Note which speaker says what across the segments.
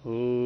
Speaker 1: ओ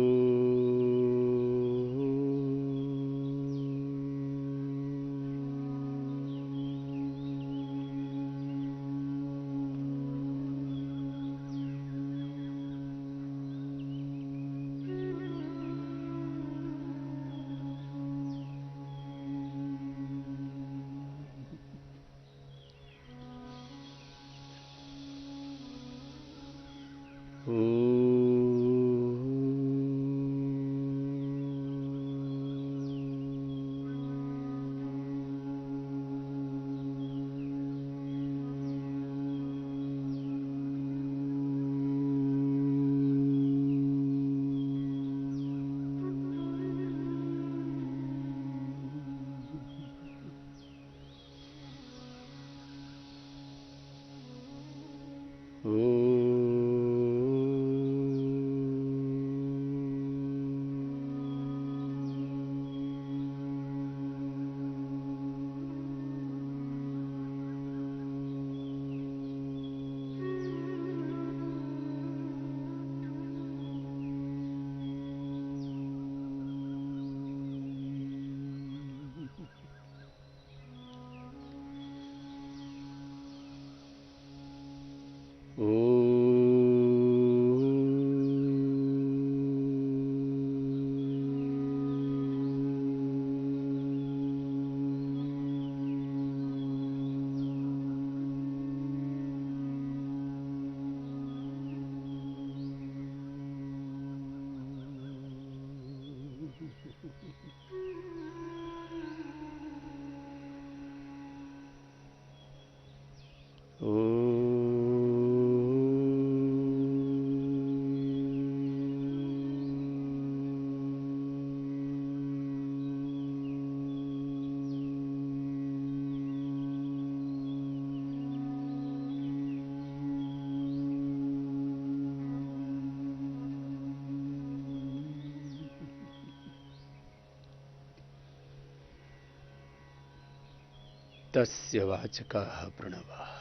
Speaker 1: तस्य वाचकः प्रणवः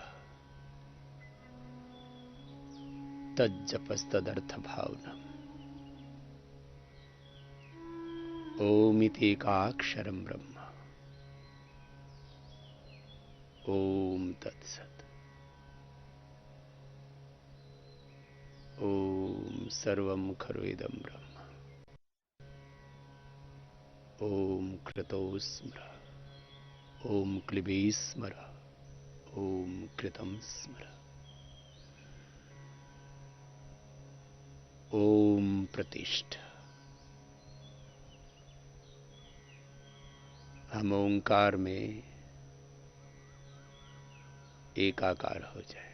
Speaker 1: तज्जपस्तदर्थभावनम् ओमितेकाक्षरं ब्रह्म ओम तत्सत्। ओम सर्वं खलुइदं ब्रह्म। ओम कृतौ स्मर। ओम क्लिबे स्मर। ओम कृतं स्मर। ओम प्रतिष्ठ। हम ओंकार में एकाकार हो जाए।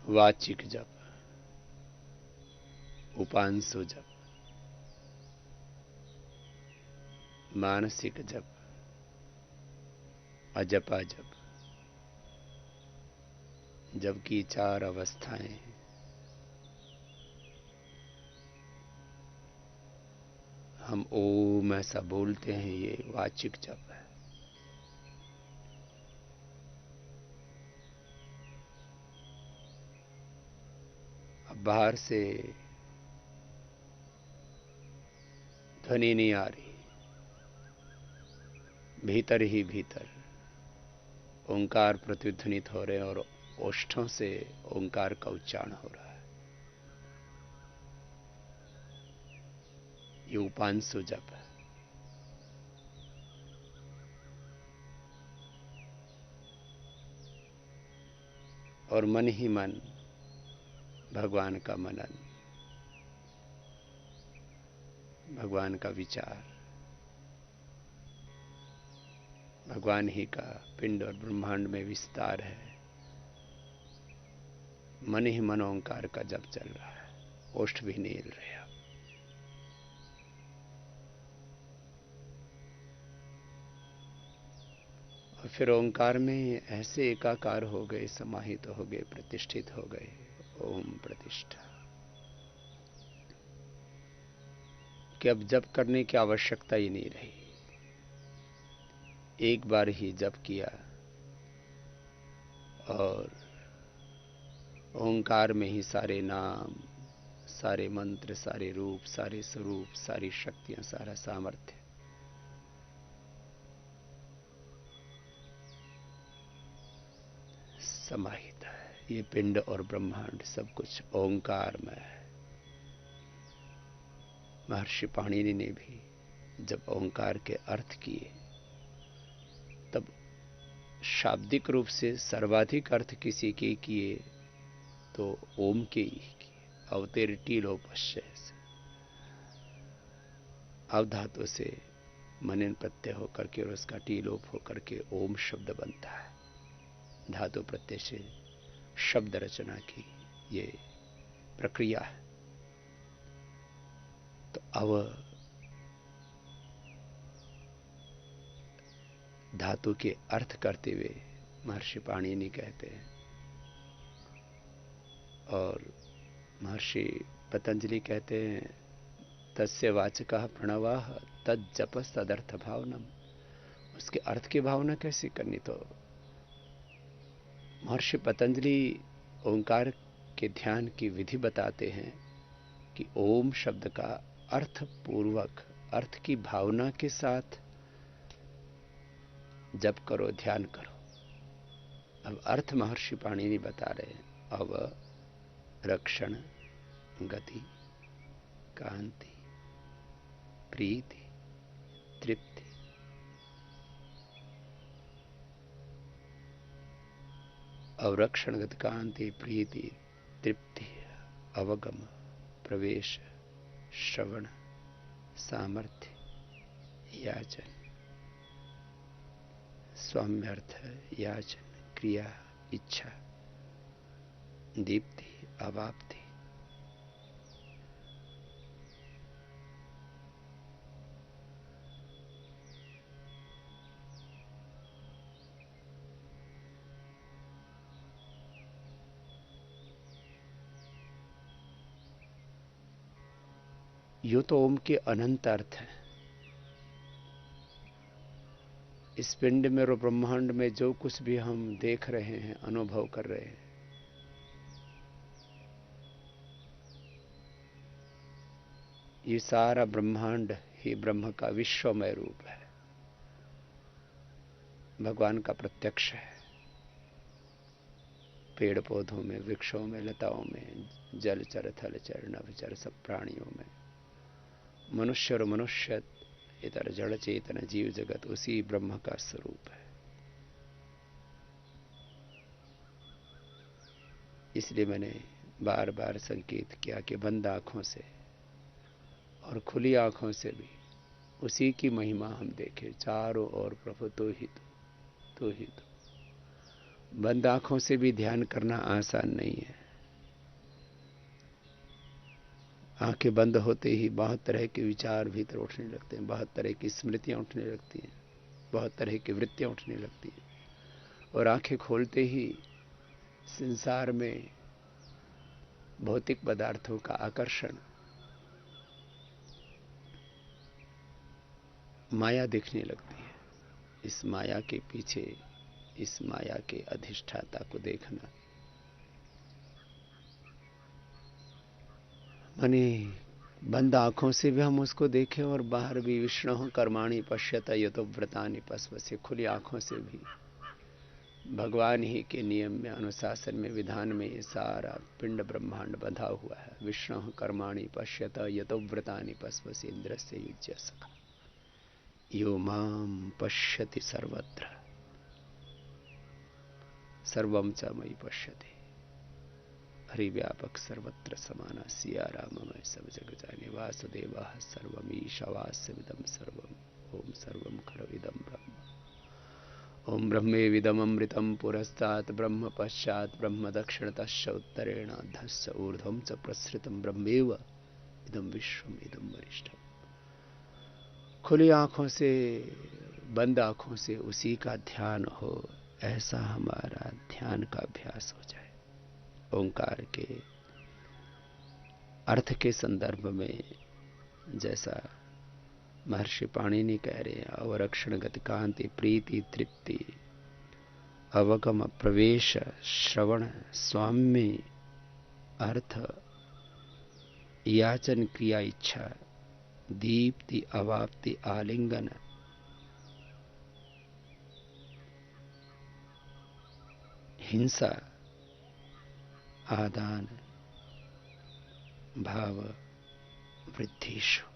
Speaker 1: वाचिक जप, उपांशु जप, मानसिक जप, अजपा जप, जबकि चार अवस्थाएं हम ओम ऐसा बोलते हैं, ये वाचिक जप है। अब बाहर से ध्वनि नहीं आ रही, भीतर ही भीतर ओंकार प्रतिध्वनित हो रहे हैं और ओष्ठों से ओंकार का उच्चारण हो रहा है। ये उपांशु जप है। और मन ही मन भगवान का मनन, भगवान का विचार, भगवान ही का पिंड और ब्रह्मांड में विस्तार है। मन ही मन ओंकार का जप चल रहा है, ओष्ठ भी नहीं हिल रहे। और फिर ओंकार में ऐसे एकाकार हो गए, समाहित हो गए, प्रतिष्ठित हो गए। ओम प्रतिष्ठा कि अब जप करने की आवश्यकता ही नहीं रही। एक बार ही जप किया और ओंकार में ही सारे नाम, सारे मंत्र, सारे रूप, सारे स्वरूप, सारी शक्तियां, सारा सामर्थ्य समाहित है। ये पिंड और ब्रह्मांड सब कुछ ओंकार में है। महर्षि पाणिनि ने भी जब ओंकार के अर्थ किए तब शाब्दिक रूप से सर्वाधिक अर्थ किसी के किए तो ओम के ही किए। अवतीर्टिलोपश्य से अवधातु से मनन प्रत्यय होकर के और उसका टीलोप होकर के ओम शब्द बनता है। धातु प्रत्यय से शब्द रचना की ये प्रक्रिया है। तो अब धातु के अर्थ करते हुए महर्षि पाणिनि कहते हैं और महर्षि पतंजलि कहते हैं तस्य वाचकः प्रणवः तज्जपस् तदर्थ भावनम। उसके अर्थ की भावना कैसे करनी? तो महर्षि पतंजलि ओंकार के ध्यान की विधि बताते हैं कि ओम शब्द का अर्थ पूर्वक, अर्थ की भावना के साथ जप करो, ध्यान करो। अब अर्थ महर्षि पाणिनि बता रहे हैं। अब रक्षण, गति, कांति, प्रीति, तृप्ति, अवरक्षण, गति, कांति, प्रीति, तृप्ति, अवगम, प्रवेश, श्रवण, सामर्थ्य, याचन, स्वाम्यर्थ, याचन, क्रिया, इच्छा, दीप्ति, अवाप्ति। यो तो ओम के अनंत अर्थ है। इस पिंड में और ब्रह्मांड में जो कुछ भी हम देख रहे हैं, अनुभव कर रहे हैं, ये सारा ब्रह्मांड ही ब्रह्म का विश्वमय रूप है, भगवान का प्रत्यक्ष है। पेड़ पौधों में, वृक्षों में, लताओं में, जलचर, थलचर, नभचर, सब प्राणियों में, मनुष्य और मनुष्य इतर जड़ चेतन जीव जगत उसी ब्रह्म का स्वरूप है। इसलिए मैंने बार बार संकेत किया कि बंद आंखों से और खुली आंखों से भी उसी की महिमा हम देखें। चारों ओर प्रभु तो ही तो ही तो। बंद आंखों से भी ध्यान करना आसान नहीं है। आंखें बंद होते ही बहुत तरह के विचार भीतर उठने लगते हैं, बहुत तरह की स्मृतियां उठने लगती हैं, बहुत तरह की वृत्तियां उठने लगती हैं। और आंखें खोलते ही संसार में भौतिक पदार्थों का आकर्षण, माया दिखने लगती है। इस माया के पीछे, इस माया के अधिष्ठाता को देखना माने बंद आंखों से भी हम उसको देखें और बाहर भी विष्णु कर्माणि पश्यत यतो व्रतानि पश्यसि। खुली आंखों से भी भगवान ही के नियम में, अनुशासन में, विधान में ये सारा पिंड ब्रह्मांड बंधा हुआ है। विष्णु कर्माणि पश्यत यतो व्रतानि पश्यसि इंद्रस्य युज्य सखा यो मां पश्यति सर्वत्र सर्वं च मयि पश्यति। हरि व्यापक सर्वत्र समाना सिया राममय सब जग जाने वासुदेव सर्वमीशावास्यमिदं सर्वम् ओम सर्वं खलविदं ब्रह्म। ओम ब्रह्मे विदम अमृतं पुरस्तात् ब्रह्म पश्चात् ब्रह्म दक्षिणतश्च उत्तरेण अधश्च ऊर्ध्वं च प्रसृतं ब्रह्मेव इदं विश्वम् इदं वरिष्ठम्। खुली आंखों से, बंद आंखों से उसी का ध्यान हो, ऐसा हमारा ध्यान का अभ्यास हो जाए। ओंकार के अर्थ के संदर्भ में जैसा महर्षि पाणिनि कह रहे हैं, अवरक्षण, गति, कांति, प्रीति, तृप्ति, अवगम, प्रवेश, श्रवण, स्वाम्य, अर्थ, याचन, क्रिया, इच्छा, दीप्ति, अवाप्ति, आलिंगन, हिंसा, आदान, भाव, वृद्धिषु।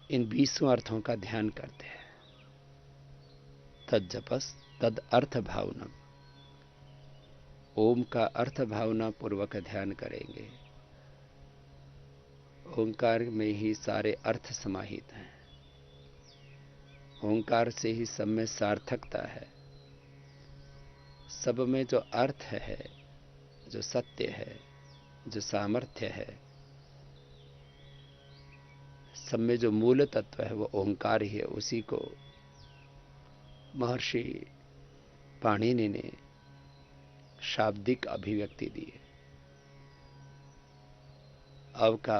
Speaker 1: इन 20 अर्थों का ध्यान करते हैं। तज्जपस तद अर्थ भावनम। ओम का अर्थ भावना पूर्वक ध्यान करेंगे। ओंकार में ही सारे अर्थ समाहित हैं। ओंकार से ही सब में सार्थकता है। सब में जो अर्थ है, जो सत्य है, जो सामर्थ्य है, सब में जो मूल तत्व है वो ओंकार ही है। उसी को महर्षि पाणिनि ने शाब्दिक अभिव्यक्ति दी है। अव का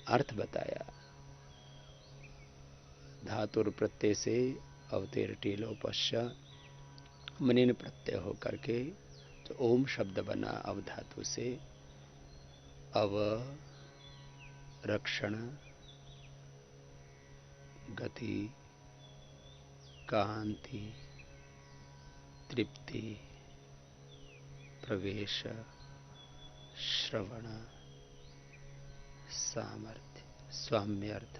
Speaker 1: अर्थ बताया। धातुर प्रत्यय से अवतेर टीलो पश्च मनिन प्रत्यय हो करके जो ओम शब्द बना अव धातु से, अव रक्षण, गति, कांति, तृप्ति, प्रवेश, श्रवण, सामर्थ्य, स्वाम्यर्थ,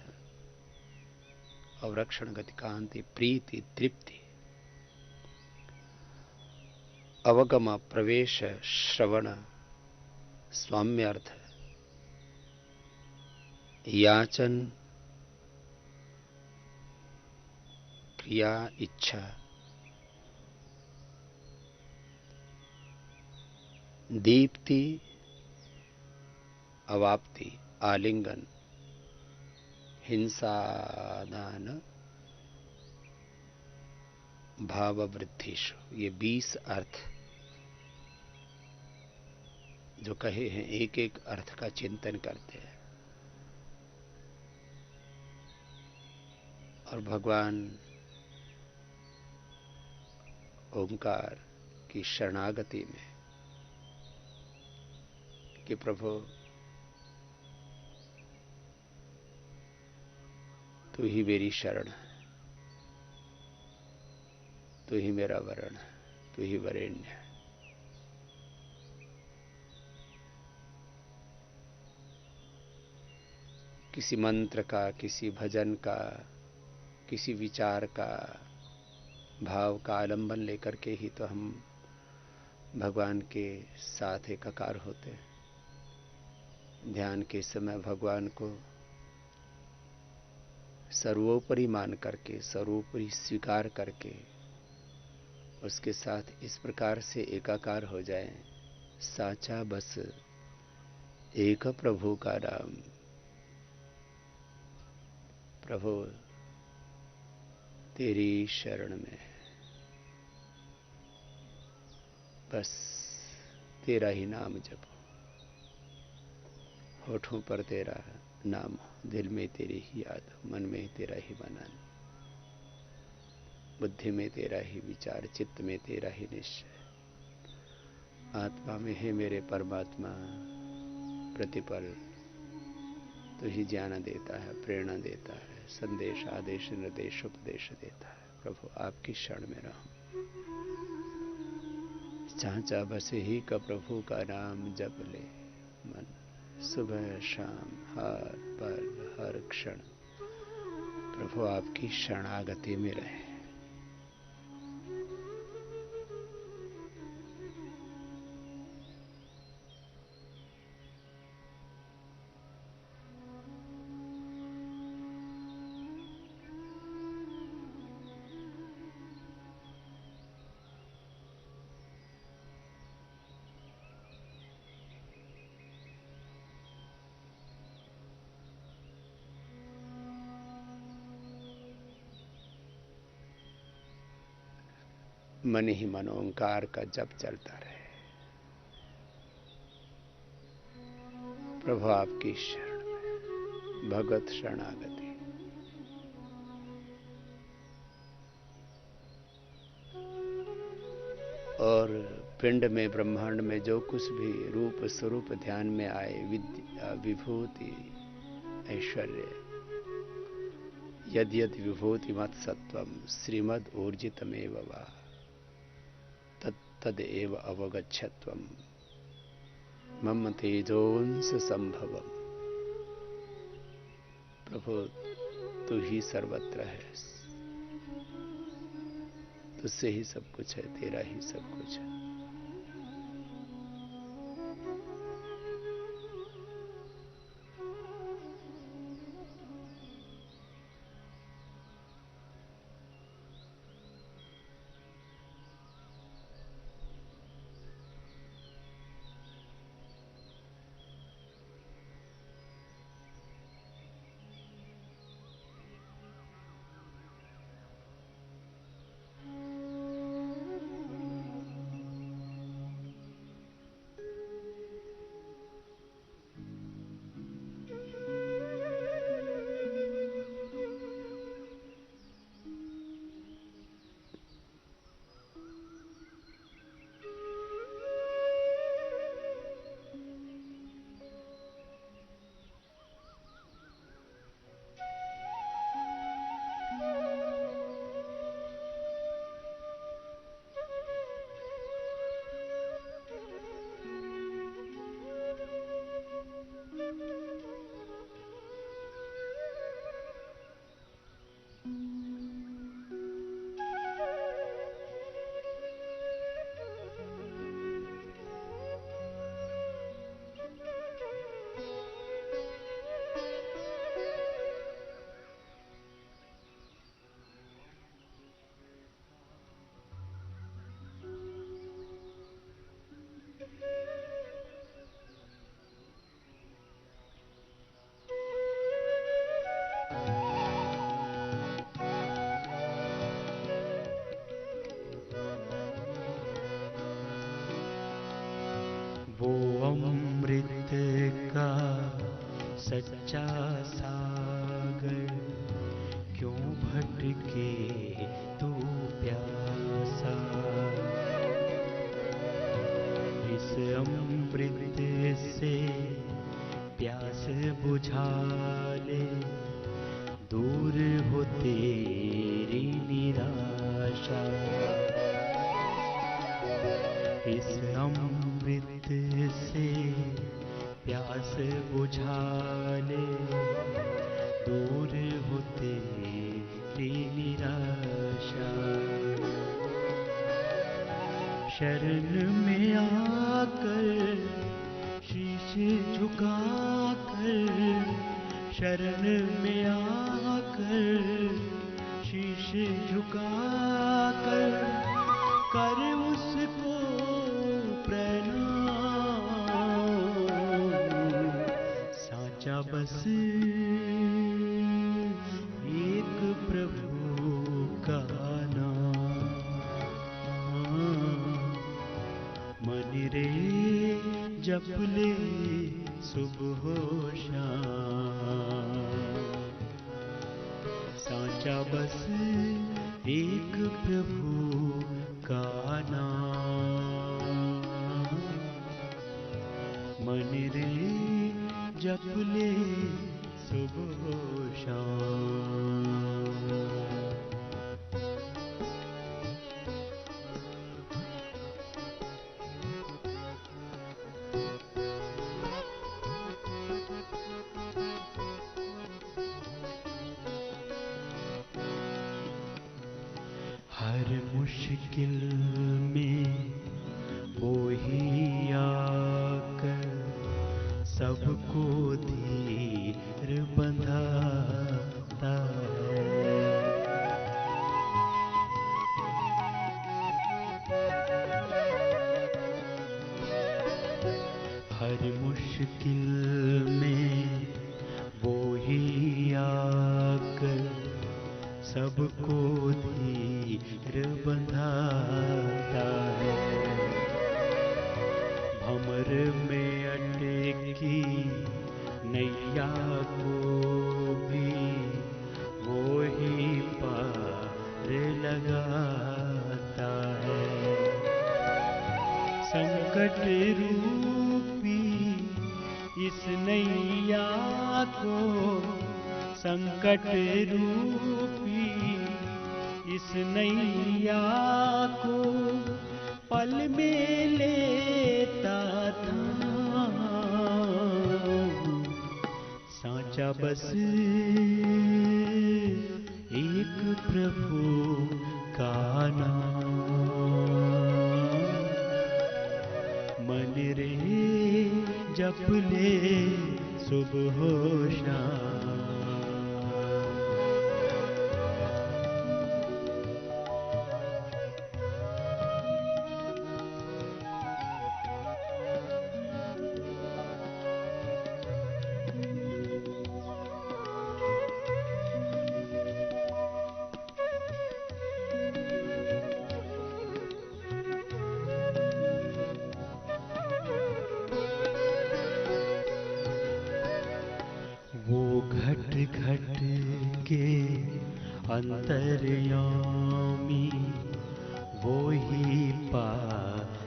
Speaker 1: अवरक्षण, गति, कांति, प्रीति, तृप्ति, अवगम, प्रवेश, श्रवण, स्वाम्यर्थ, याचन, क्रिया, इच्छा, दीप्ति, अवाप्ति, आलिंगन, हिंसादान, भाव वृद्धिषु। ये 20 अर्थ जो कहे हैं, एक एक अर्थ का चिंतन करते हैं और भगवान ओंकार की शरणागति में कि प्रभु तू ही मेरी शरण है, तू ही मेरा वरण है, तू ही वरेण्य है। किसी मंत्र का, किसी भजन का, किसी विचार का, भाव का आलंबन लेकर के ही तो हम भगवान के साथ एकाकार होते हैं। ध्यान के समय भगवान को सर्वोपरि मान करके, सर्वोपरि स्वीकार करके उसके साथ इस प्रकार से एकाकार हो जाए, साचा बस एक प्रभु का नाम। प्रभु तेरी शरण में बस तेरा ही नाम जपो, होठों पर तेरा नाम, दिल में तेरी ही याद, मन में तेरा ही मनन, बुद्धि में तेरा ही विचार, चित्त में तेरा ही निश्चय, आत्मा में है मेरे परमात्मा। प्रतिपल तो ही ज्ञान देता है, प्रेरणा देता है, संदेश, आदेश, निर्देश, उपदेश देता है। प्रभु आपकी शरण में रहूं। चाचा बसे ही का प्रभु का नाम जप ले मन, सुबह शाम हर पल हर क्षण प्रभु आपकी शरणागति में रहे। मन ही मन ओंकार का जप चलता रहे। प्रभु आपकी शरण में, भगत शरणागति। और पिंड में, ब्रह्मांड में जो कुछ भी रूप स्वरूप ध्यान में आए, विद्या, विभूति, ऐश्वर्य, यद यद विभूति मत सत्वम श्रीमद ऊर्जितमेव वा तद एव अवगच्छत्वम मम तेजोंस संभवम। प्रभु तू ही सर्वत्र है, तुझसे ही सब कुछ है, तेरा ही सब कुछ है।
Speaker 2: वो अमृत का सच्चा सागर क्यों भटके तू प्यासा। इस अमृत से प्यास बुझा ले, दूर हो तेरी निराशा। इस अमृत से प्यास बुझा ले, दूर हो तेरी निराशा। शरण में आकर शीश झुकाकर, शरण में आकर शीश झुकाकर कर उसको प्रणाम। साचा बस एक प्रभु का नाम। मन रे जप ले सुबह शाम। साचा बस एक प्रभु का नाम। मन रे जप ले सुबह शाम। हर मुश्किल में वो ही आकर सबको धीर बंधाता है। हर मुश्किल में वो ही आकर सबको धीर बंधाता है। भंवर में अटकी संकट रूपी इस नैया को, संकट रूपी इस नैया को पल में लेता था साचा बस एक प्रभु का नाम। मन रे जप ले सुबह शाम। वो घट घट के अंतर्यामी वो ही पालनहारा।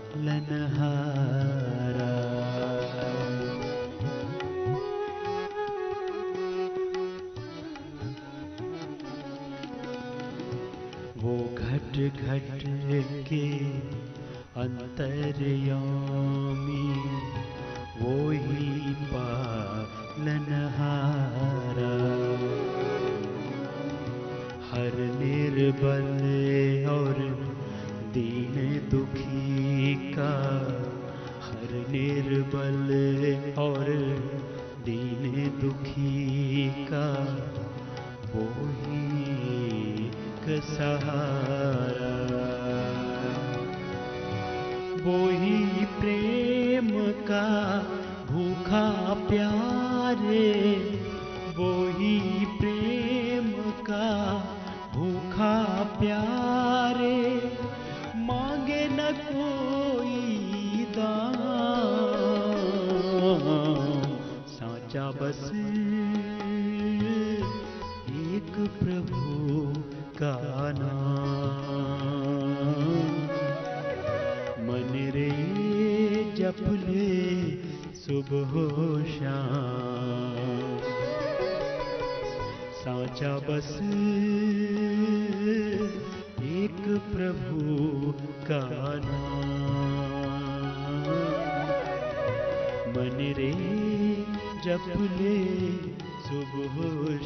Speaker 2: वो घट घट के अंतर्यामी वो ही पालनहारा। हर निर्बल और दीन दुखी का, हर निर्बल और दीन दुखी का वो ही एक सहारा। वो ही प्रेम का भूखा प्यारे, वो ही प्रेम का भूखा प्यारे, मांगे न कोई दाम साचा बस एक प्रभु का नाम। मन रे जप ले सुबह शाम। साचा बस एक प्रभु का नाम। मन रे जप ले सुबह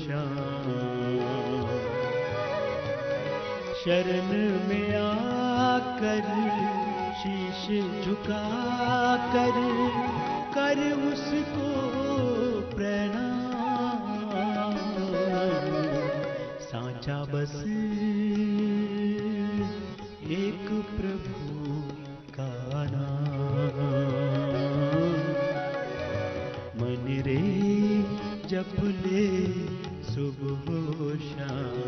Speaker 2: शाम। शरण में आकर शीश झुका कर कर उसको प्रणाम। साचा बस एक प्रभु का नाम। मन रे जप ले सुबह शाम।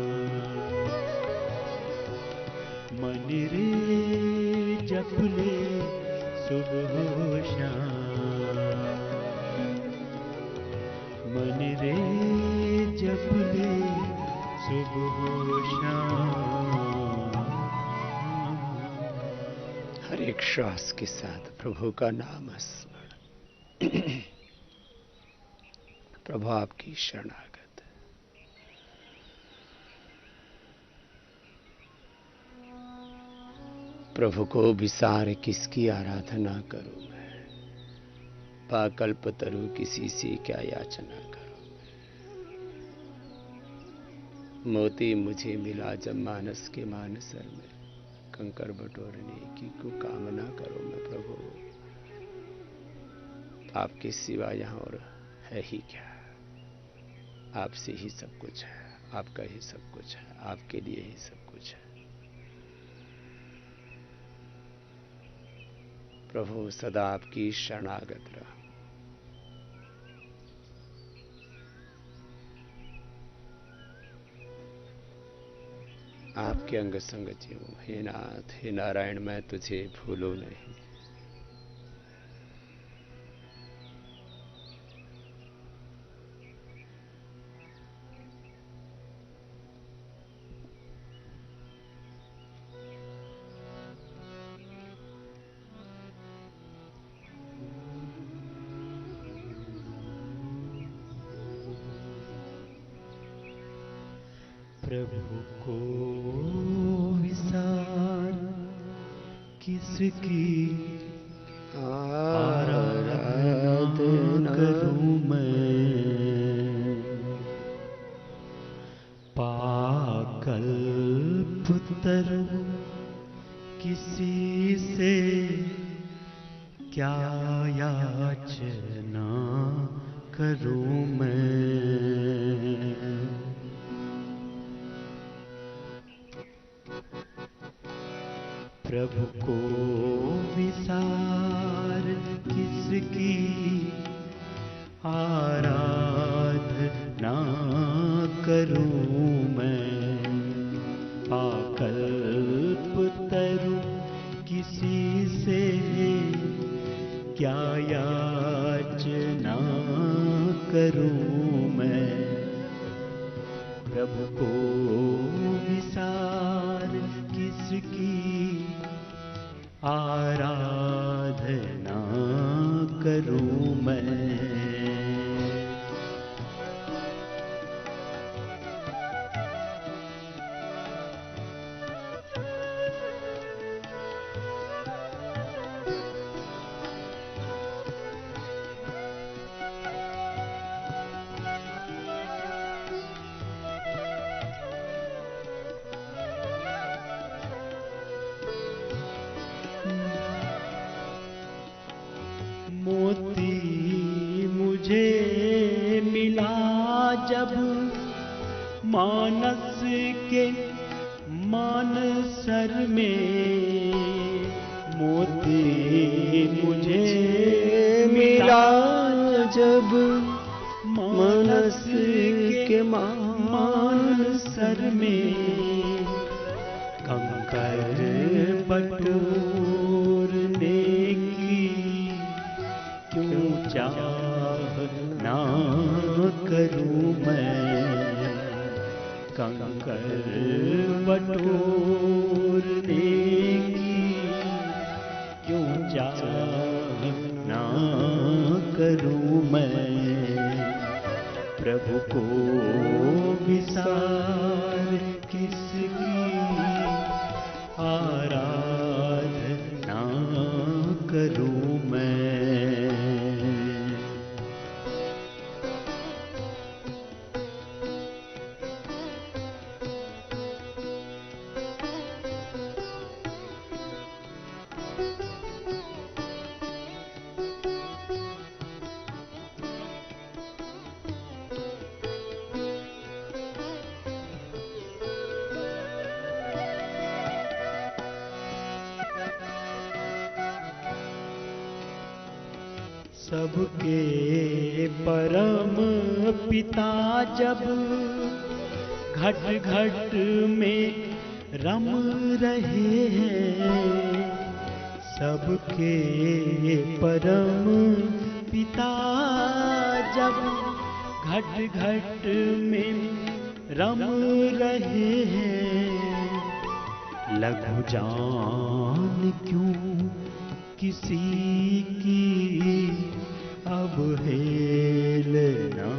Speaker 2: मन रे जप ले सुबह शाम। मन रे जप ले सुबह शाम।
Speaker 1: हर एक श्वास के साथ प्रभु का नाम स्मरण। प्रभु आपकी शरणागत। प्रभु को विसार किसकी आराधना करूं मैं, पाकल्पतरु किसी से क्या याचना करूं। मोती मुझे मिला जब मानस के मानसर में, कंकर बटोरने की को कामना करो मैं प्रभु। आपके सिवा यहाँ और है ही क्या। आपसे ही सब कुछ है, आपका ही सब कुछ है, आपके लिए ही सब कुछ है। प्रभु सदा आपकी शरणागत रहा। आपके अंग संग जीऊं। हे नाथ, हे नारायण, मैं तुझे भूलूं नहीं।
Speaker 2: को विसार किसकी आराधना करूं मैं। पागल पुत्र किसी से क्या याचना करूं मैं। प्रभु को विसार किसकी आराधना करूं मैं। आकल्प तरु किसी से क्या याचना करूं मैं। प्रभु को विसार किसकी आराधना करूं मैं। मोती मुझे मिला जब मानस के मानसर में। मोती मुझे मिला
Speaker 1: जब मानस के मानसर में।
Speaker 2: कंकर बटोरने की क्यों चाहना करूं मैं। कंकर बटोरने की क्यों चाहना करूं मैं। प्रभु को विसार किसकी आराधना करूं मैं। सबके परम पिता जब घट घट में रम रहे हैं। सबके परम पिता जब घट घट में रम रहे हैं। लघु जान क्यों किसी की अवहेलना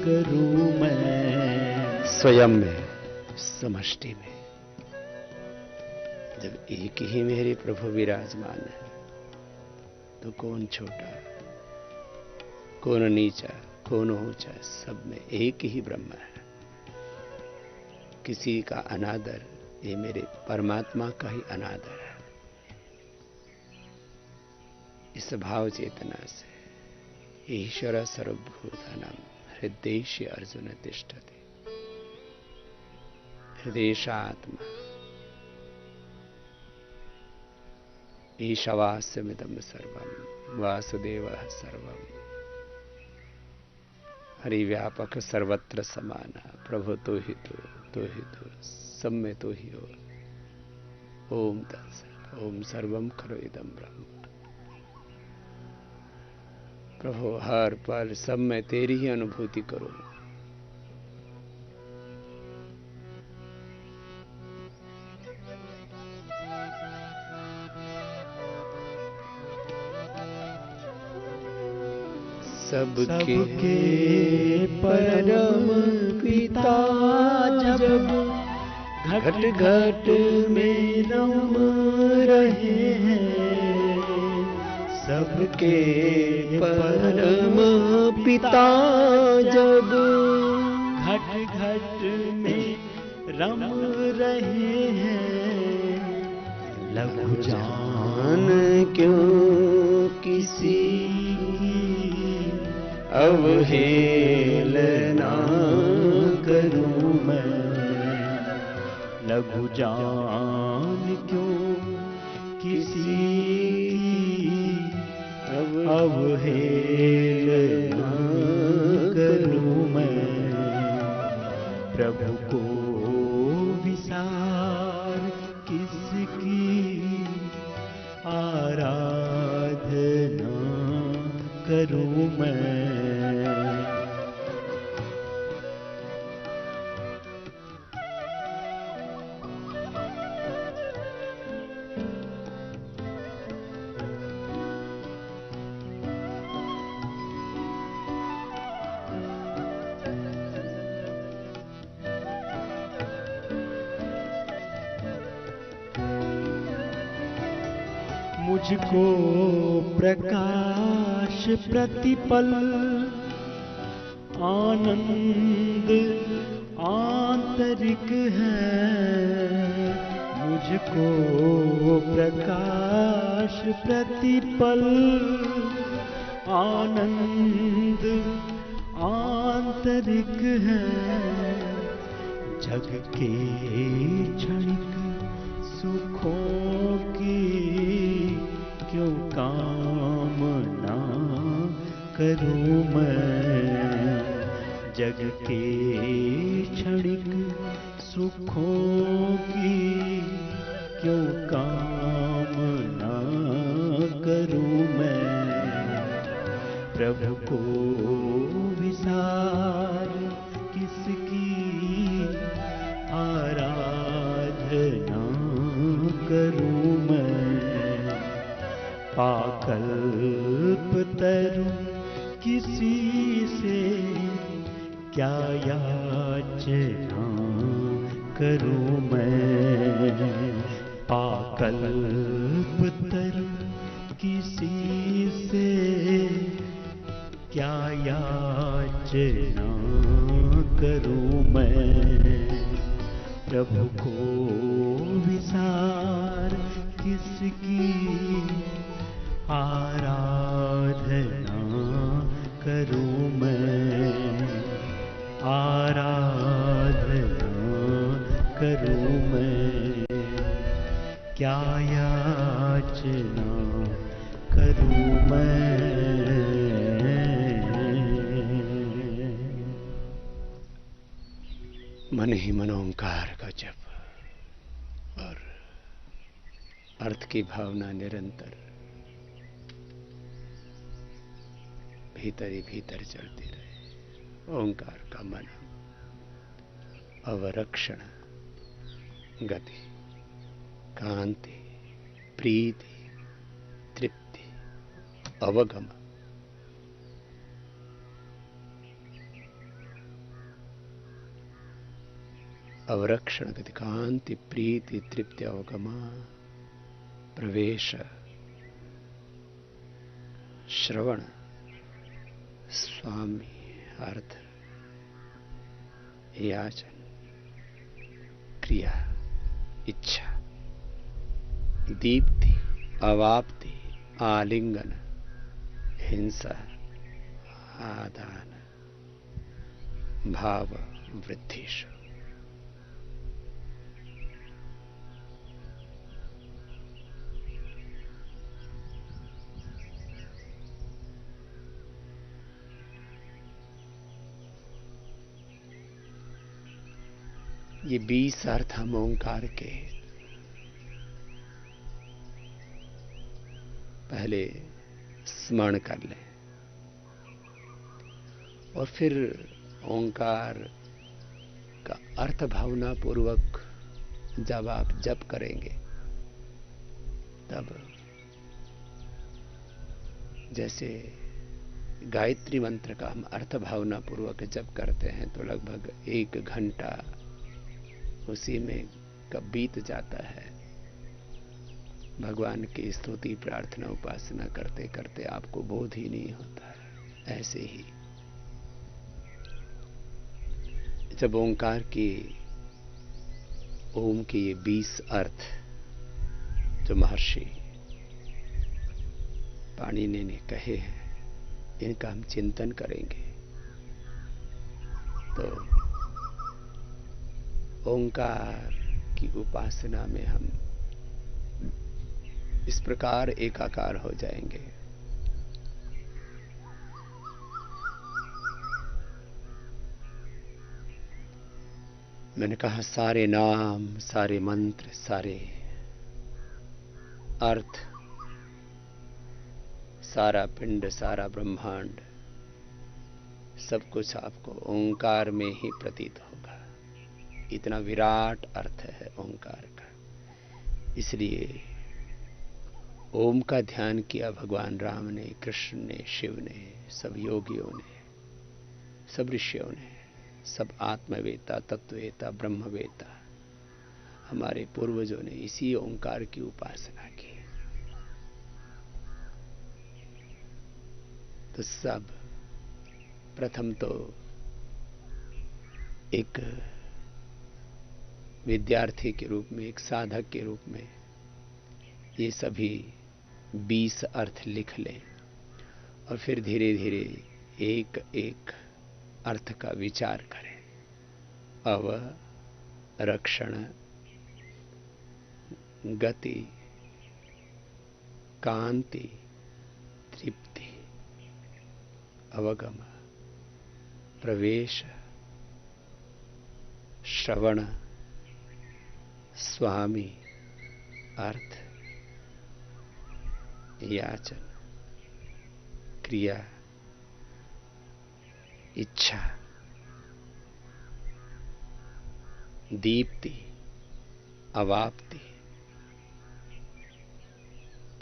Speaker 2: करूं मैं।
Speaker 1: स्वयं में समष्टि में जब एक ही मेरे प्रभु विराजमान है तो कौन छोटा कौन नीचा कौन ऊंचा, सब में एक ही ब्रह्म है। किसी का अनादर ये मेरे परमात्मा का ही अनादर है। इस भाव चेतना से ईश्वर सर्वभूतानां हृदयेषु अर्जुन तिष्ठति। हृदयेशात्मा ईशवास्यमिदं सर्वं वासुदेवः सर्वं। हरिव्यापक सर्वत्र समाना। प्रभु तो ही तो सब में तो ही हो। ओम तत्सत। ओम सर्वम खलु इदं ब्रह्म। प्रभु हर पल सब में तेरी ही अनुभूति करो। सबके
Speaker 2: परम पिता जब घट घट में रम रहे हैं सबके परम पिता जब। घट घट में रम रहे हैं लघु जान क्यों किसी अवहेलना करूं मैं। लघु जान क्यों किसी अवहेलना करूं मैं। प्रभु को विसार किसकी आराधना करूं मैं। मुझको प्रकाश प्रतिपल आनंद आंतरिक है। मुझको प्रकाश प्रतिपल आनंद आंतरिक है। जग के क्षणिक सुखों की क्यों कामना करूं मैं। जग के क्षणिक सुखों की क्यों कामना करूं मैं। प्रभु को विसार किसकी आराधना करूं मैं। पाकल्प तरु किसी से क्या याचना करूं मैं। पाकल्प तरु किसी से क्या याचना करूं मैं। प्रभु को विसार किसकी आराधना करूं मैं। आराधना करूं मैं। क्या याचना करूं मैं।
Speaker 1: मन ही मन ओंकार का जप और अर्थ की भावना निरंतर भीतर ही भीतर चलती रहे। ओंकार का मन अवरक्षण गति कांति प्रीति तृप्ति अवगम अवरक्षण गति कांति प्रीति तृप्ति अवगमा प्रवेश श्रवण स्वामी अर्थ याचन क्रिया इच्छा दीप्ति अवाप्ति आलिंगन हिंसा आदान भाव वृद्धिश। ये 20 अर्थ हम ओंकार के पहले स्मरण कर लें और फिर ओंकार का अर्थ भावना पूर्वक जब आप जप करेंगे तब जैसे गायत्री मंत्र का हम अर्थ भावना पूर्वक जप करते हैं तो लगभग 1 घंटा उसी में कब बीत जाता है। भगवान की स्तुति प्रार्थना उपासना करते करते आपको बोध ही नहीं होता है। ऐसे ही जब ओंकार की ओम के ये 20 अर्थ जो महर्षि पाणिनि ने कहे हैं, इनका हम चिंतन करेंगे तो ओंकार की उपासना में हम इस प्रकार एकाकार हो जाएंगे। मैंने कहा सारे नाम, सारे मंत्र, सारे अर्थ, सारा पिंड, सारा ब्रह्मांड, सब कुछ आपको ओंकार में ही प्रतीत होगा। इतना विराट अर्थ है ओंकार का। इसलिए ओम का ध्यान किया भगवान राम ने, कृष्ण ने, शिव ने, सब योगियों ने, सब ऋषियों ने, सब आत्मवेता, तत्ववेता, ब्रह्मवेता, हमारे पूर्वजों ने इसी ओंकार की उपासना की। तो सब प्रथम तो एक विद्यार्थी के रूप में, एक साधक के रूप में ये सभी 20 अर्थ लिख लें और फिर धीरे धीरे एक एक अर्थ का विचार करें। अवरक्षण, गति, कांति, तृप्ति, अवगम, प्रवेश, श्रवण, स्वामी, अर्थ, याचन, क्रिया, इच्छा, दीप्ति, अवाप्ति,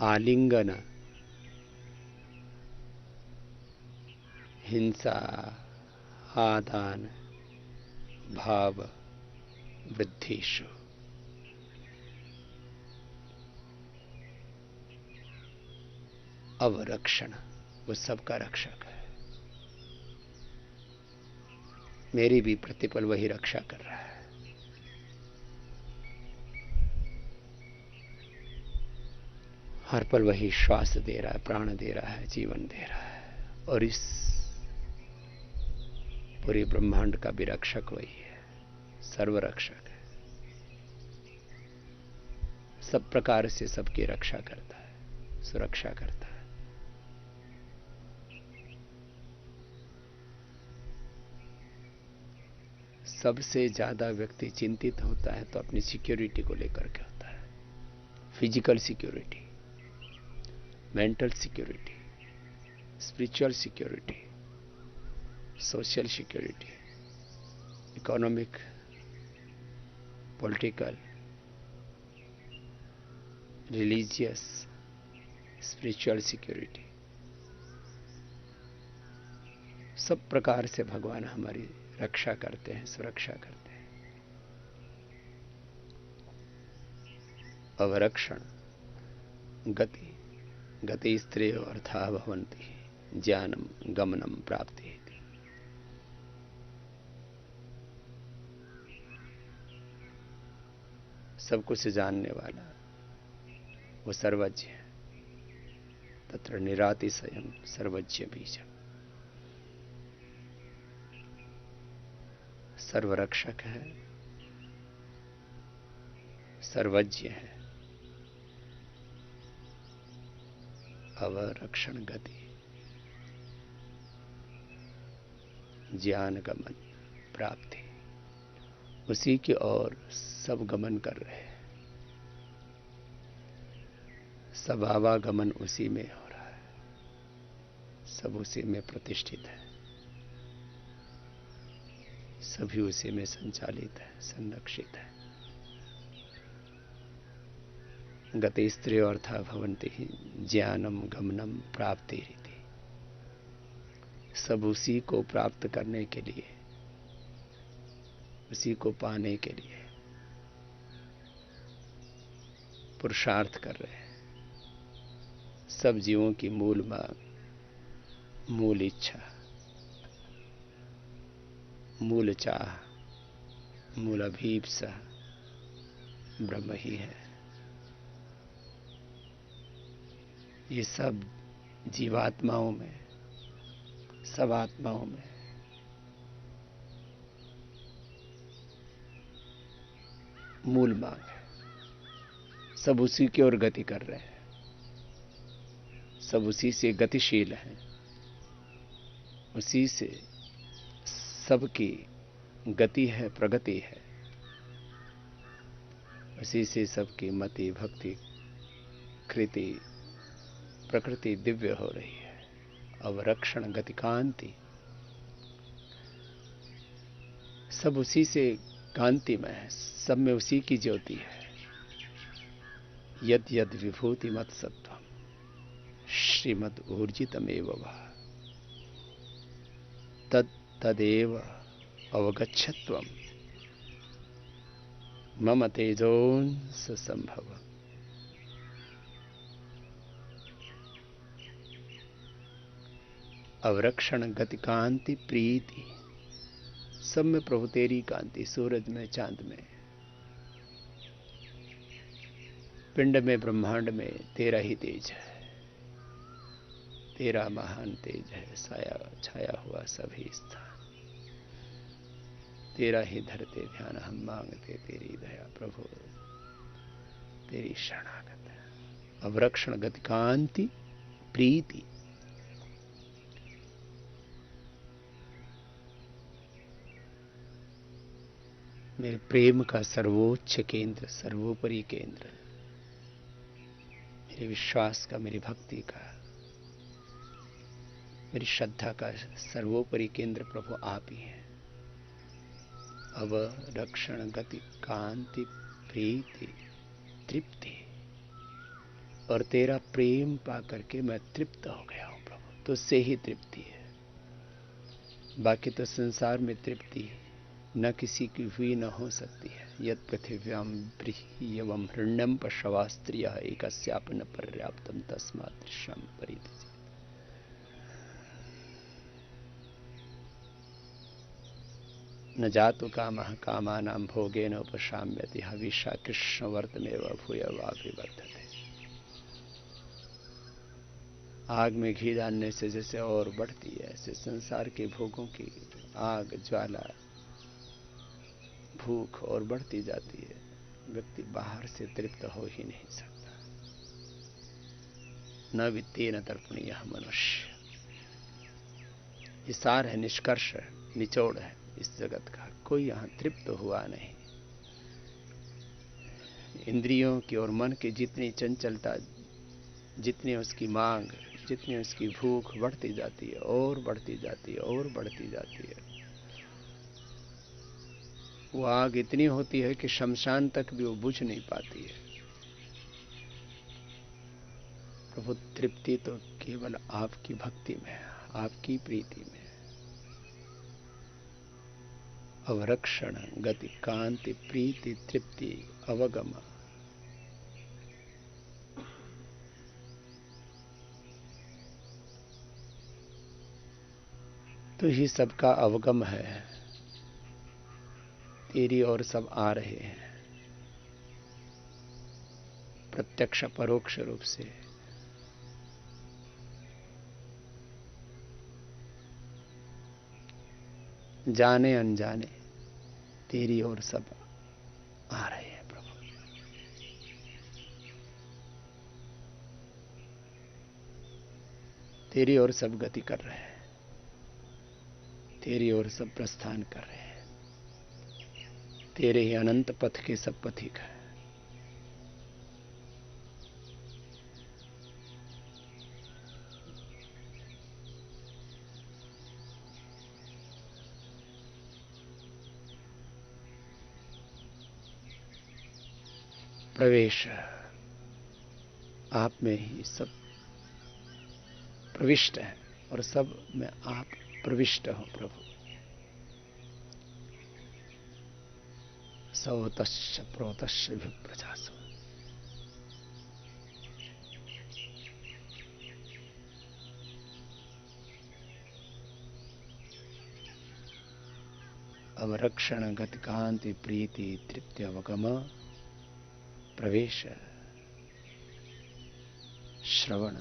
Speaker 1: आलिंगन, हिंसा, आदान, भाव, वृद्धिषु। अवरक्षण, वो सबका रक्षक है। मेरी भी प्रतिपल वही रक्षा कर रहा है। हर पल वही श्वास दे रहा है, प्राण दे रहा है, जीवन दे रहा है। और इस पूरे ब्रह्मांड का भी रक्षक वही है, सर्वरक्षक है। सब प्रकार से सबकी रक्षा करता है, सुरक्षा करता है। सबसे ज्यादा व्यक्ति चिंतित होता है तो अपनी सिक्योरिटी को लेकर के होता है। Physical security, mental security, spiritual security, social security, economic, political, religious, spiritual security. सब प्रकार से भगवान हमारी रक्षा करते हैं, सुरक्षा करते हैं। अवरक्षण, गति, गति स्त्रेय अर्थाः भवन्ति, ज्ञानम गमनम प्राप्ति। सब कुछ जानने वाला वो सर्वज्ञ है। तत्र निरातिशयम् सर्वज्ञ बीजम्। सर्वरक्षक है, सर्वज्ञ है, अवरक्षण, गति, ज्ञान गमन प्राप्ति, उसी की ओर सब गमन कर रहे हैं। सब आवागमन उसी में हो रहा है, सब उसी में प्रतिष्ठित है, सभी उसी में संचालित है, संरक्षित है। गति स्त्रियो अर्थाः भवन्ति ज्ञानम गमनम प्राप्ति रीति। सब उसी को प्राप्त करने के लिए, उसी को पाने के लिए पुरुषार्थ कर रहे हैं। सब जीवों की मूल मांग, मूल इच्छा, मूल चाह, मूल अभीप्सा ब्रह्म ही है। ये सब जीवात्माओं में, सब आत्माओं में मूल मांग है। सब उसी की ओर गति कर रहे हैं, सब उसी से गतिशील हैं, उसी से सबकी गति है, प्रगति है, उसी से सबकी मति, भक्ति, कृति, प्रकृति दिव्य हो रही है। अवरक्षण गति कांति, सब उसी से कांति में है, सब में उसी की ज्योति है। यद यद विभूति मत सत्वम श्रीमद ऊर्जितमेव वा तद तदेव अवगच्छत्वम मम तेजोंस संभव। अवरक्षण गति कांति प्रीति, सब में प्रभु तेरी कांति, सूरज में, चांद में, पिंड में, ब्रह्मांड में तेरा ही तेज है, तेरा महान तेज है। साया छाया हुआ सभी स्थान तेरा ही धरते ध्यान, हम मांगते तेरी दया प्रभु, तेरी शरणागत। अवरक्षण गति कांति प्रीति, मेरे प्रेम का सर्वोच्च केंद्र, सर्वोपरि केंद्र, मेरे विश्वास का, मेरी भक्ति का, मेरी श्रद्धा का सर्वोपरि केंद्र प्रभु आप ही हैं। अवरक्षण गति कांति प्रीति तृप्ति, और तेरा प्रेम पा करके मैं तृप्त हो गया हूं प्रभु, तुझसे ही तृप्ति है। बाकी तो संसार में तृप्ति न किसी की हुई न हो सकती है। यद पृथिव्याम ब्रीह्यवम हृण्यम पशवास्त्रियः एकस्यापि न पर्याप्तम तस्मात् दृश्यम परित्यज्य। न जातु कामः कामानां भोगेन उपशाम्यति हविषा कृष्णवर्तमेव भूयवाभिवर्धते। आग में घी डालने से जैसे और बढ़ती है, ऐसे संसार के भोगों की आग ज्वाला भूख और बढ़ती जाती है। व्यक्ति बाहर से तृप्त हो ही नहीं सकता। न वित्तेन तर्पणीयः मनुष्य, ये सार है, निष्कर्ष है, निचोड़ है इस जगत का। कोई यहां तृप्त हुआ नहीं। इंद्रियों की और मन की जितनी चंचलता, जितनी उसकी मांग, जितनी उसकी भूख बढ़ती जाती है और बढ़ती जाती है और बढ़ती जाती है, वो आग इतनी होती है कि शमशान तक भी वो बुझ नहीं पाती है। प्रभु तृप्ति तो केवल आपकी भक्ति में है, आपकी प्रीति में। अवरक्षण गति कांति प्रीति तृप्ति अवगम, तो ही सबका अवगम है। तेरी ओर सब आ रहे हैं, प्रत्यक्ष परोक्ष रूप से। जाने अनजाने तेरी ओर सब आ रहे हैं प्रभु। तेरी ओर सब गति कर रहे हैं, तेरी ओर सब प्रस्थान कर रहे हैं। तेरे ही अनंत पथ के सब पथिक हैं। प्रवेश आप में ही सब प्रविष्ट है और सब में आप प्रविष्ट हो प्रभु। सौतश्च प्रोतश्च विप्रजासु, अवरक्षण गति कांति प्रीति तृप्ति अवगम प्रवेश श्रवण।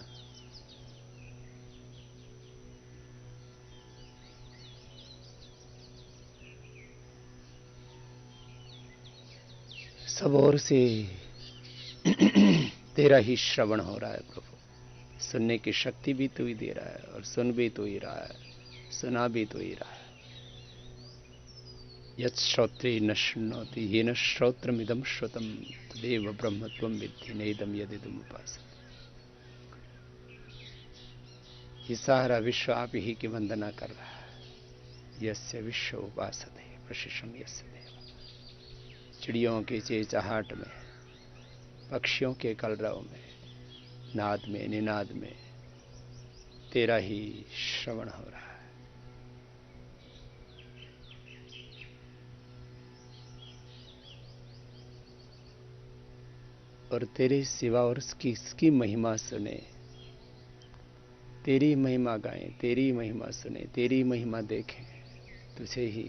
Speaker 1: सब ओर से तेरा ही श्रवण हो रहा है प्रभु। सुनने की शक्ति भी तू ही दे रहा है और सुन भी तू ही रहा है, सुना भी तू ही रहा है। यत् श्रोत्रे न शृणोति येन श्रोत्रमिदं श्रुतं तदेव ब्रह्मत्वं विद्धि नेदं यदिदम् उपासते। ये सारा विश्व आप ही की वंदना कर रहा है। यस्य विश्व उपासते प्रशिशं यस्य देव। चिड़ियों के चहचहाट में, पक्षियों के कलरव में, नाद में निनाद में तेरा ही श्रवण हो रहा है। और तेरे सिवा और इसकी महिमा सुने, तेरी महिमा गाएं, तेरी महिमा सुने, तेरी महिमा देखें, तुझे ही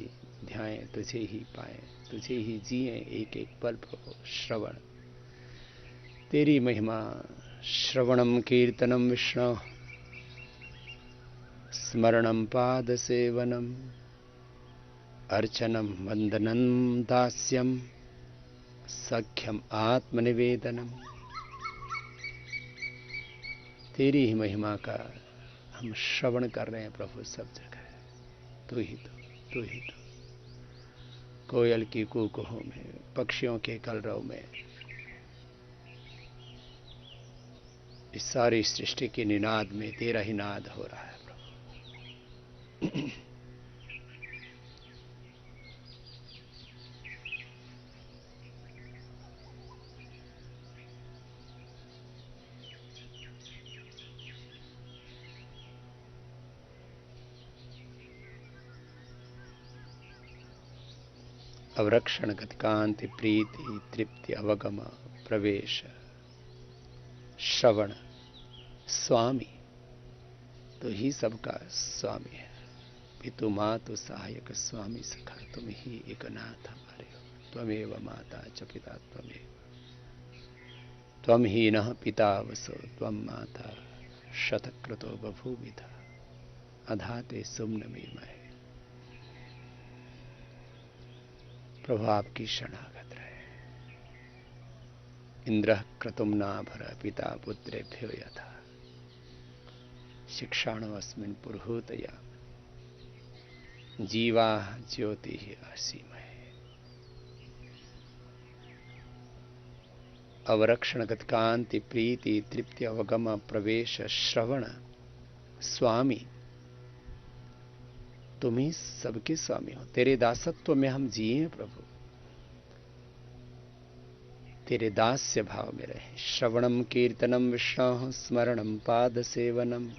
Speaker 1: ध्याएं, तुझे ही पाएं, तुझे ही जिएं एक एक पल प्रभु। श्रवण तेरी महिमा, श्रवणम कीर्तनम विष्णु, स्मरणम पाद सेवनम, अर्चनम वंदनम दास्यम, सख्यम आत्मनिवेदनम। तेरी ही महिमा का हम श्रवण कर रहे हैं प्रभु सब जगह। तू ही तू ही तू। कोयल की कुकू में, पक्षियों के कलरव में, इस सारी सृष्टि के निनाद में तेरा ही नाद हो रहा है प्रभु। अवरक्षण गतिकांति प्रीति तृप्ति अवगम प्रवेश श्रवण। स्वामी तो ही सबका स्वामी है। पितु मातु सहायक स्वामी सखा, तुम ही एक नाथ हमारे हो। त्वमेव माता च पिता त्वमेव, त्वम ही नः पिता वसो त्वम माता शतक्रतो बभूविधा, अधाते सुम्न में मैं। प्रभु आपकी शरणागत रहे। इंद्र क्रतुम नाभर पिता पुत्रेभ्यो यथा, शिक्षाणमस्मिन् पुरुहूतया, जीवा ज्योति असीमय। अवरक्षण गतकांति प्रीति तृप्ति अवगम प्रवेश श्रवण। स्वामी तुम ही सबके स्वामी हो। तेरे दासत्व में हम जिए प्रभु, तेरे दास्य भाव में रहे। श्रवणम कीर्तनम विष्णु, स्मरणम पाद सेवनम,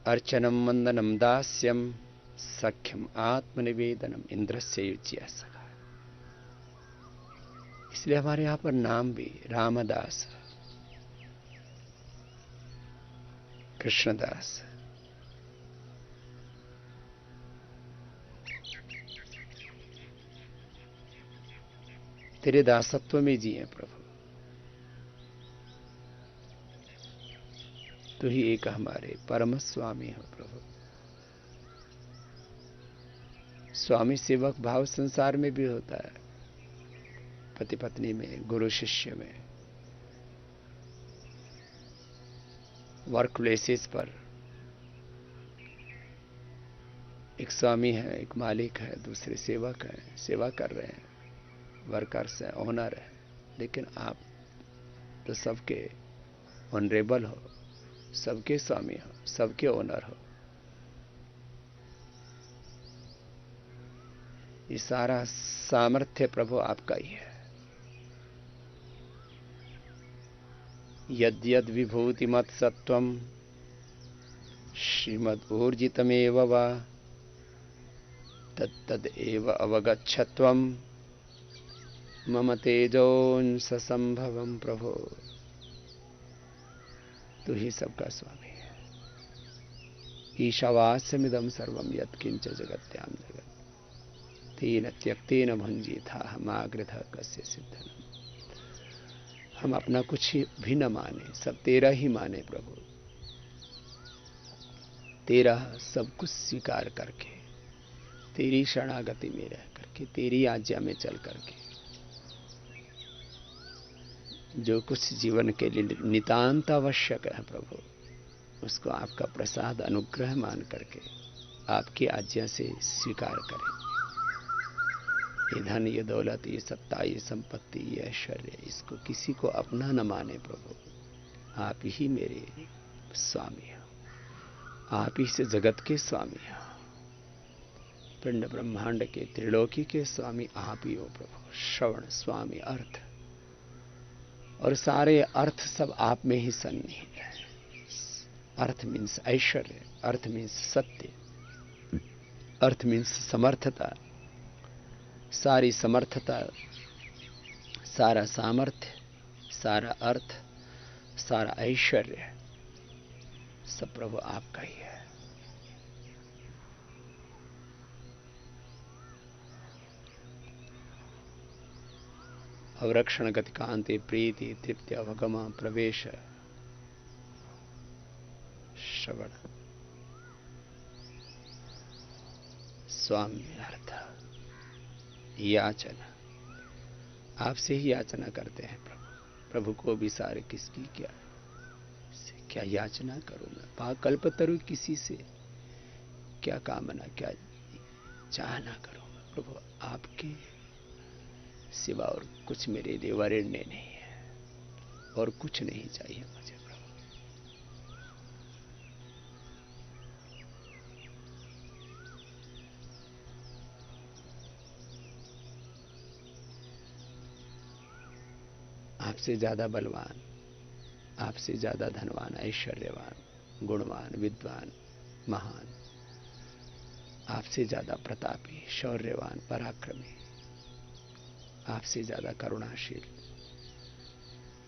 Speaker 1: अर्चनम वंदनम दास्यम, सख्यम आत्मनिवेदनम। इंद्रस्य युज्य सखा। इसलिए हमारे यहां पर नाम भी रामदास, कृष्णदास। तेरे दासत्व में जिए प्रभु। तू ही एक हमारे परम स्वामी हो प्रभु। स्वामी सेवक भाव संसार में भी होता है, पति पत्नी में, गुरु शिष्य में, वर्क प्लेसेस पर। एक स्वामी है, एक मालिक है, दूसरे सेवक है, सेवा कर रहे हैं, वर्कर्स हैं, ओनर है। लेकिन आप तो सबके ऑनरेबल हो, सबके स्वामी हो, सबके ओनर हो। ये सारा सामर्थ्य प्रभु आपका ही है। यद यद विभूति मत सत्वम श्रीमद ऊर्जितमेव वा तद एव अवगच्छत्वम मम तेजोंस संभवम। प्रभु तू ही सबका स्वामी है। ईशावास्यमिदं सर्वं यत्किंच जगत्याम जगत्। तेन त्यक्तेन भुंजीथा हमाग्रथ कस्य सिद्धनम। हम अपना कुछ भी न माने, सब तेरा ही माने प्रभु। तेरा सब कुछ स्वीकार करके, तेरी शरणागति में रह करके, तेरी आज्ञा में चल करके, जो कुछ जीवन के लिए नितांत आवश्यक है प्रभु, उसको आपका प्रसाद अनुग्रह मान करके आपकी आज्ञा से स्वीकार करें। ये धन, ये दौलत, ये सत्ता, ये संपत्ति, ये ऐश्वर्य, इसको किसी को अपना न माने प्रभु। आप ही मेरे स्वामी हो, आप ही से जगत के स्वामी हो, पिंड ब्रह्मांड के, त्रिलोकी के स्वामी आप ही हो प्रभु। श्रवण, स्वामी, अर्थ, और सारे अर्थ सब आप में ही सन्निहित है। अर्थ मीन्स ऐश्वर्य, अर्थ मीन्स सत्य, अर्थ मीन्स समर्थता। सारी समर्थता, सारा सामर्थ्य, सारा अर्थ, सारा ऐश्वर्य सब प्रभु आपका ही है। अवरक्षण गति कांति प्रीति तृप्ति अवगम प्रवेश श्रवण स्वामी अर्थ याचना। आपसे ही याचना करते हैं प्रभु। प्रभु को भी सारे किसकी क्या याचना करूं मैं, पाकल्प तरु किसी से क्या कामना, क्या चाहना करूं मैं प्रभु। आपके सिवा और कुछ मेरे लिए वरेण्य नहीं है, और कुछ नहीं चाहिए मुझे प्रभु। आपसे ज्यादा बलवान, आपसे ज्यादा धनवान, ऐश्वर्यवान, गुणवान, विद्वान, महान, आपसे ज्यादा प्रतापी, शौर्यवान, पराक्रमी, आपसे ज्यादा करुणाशील,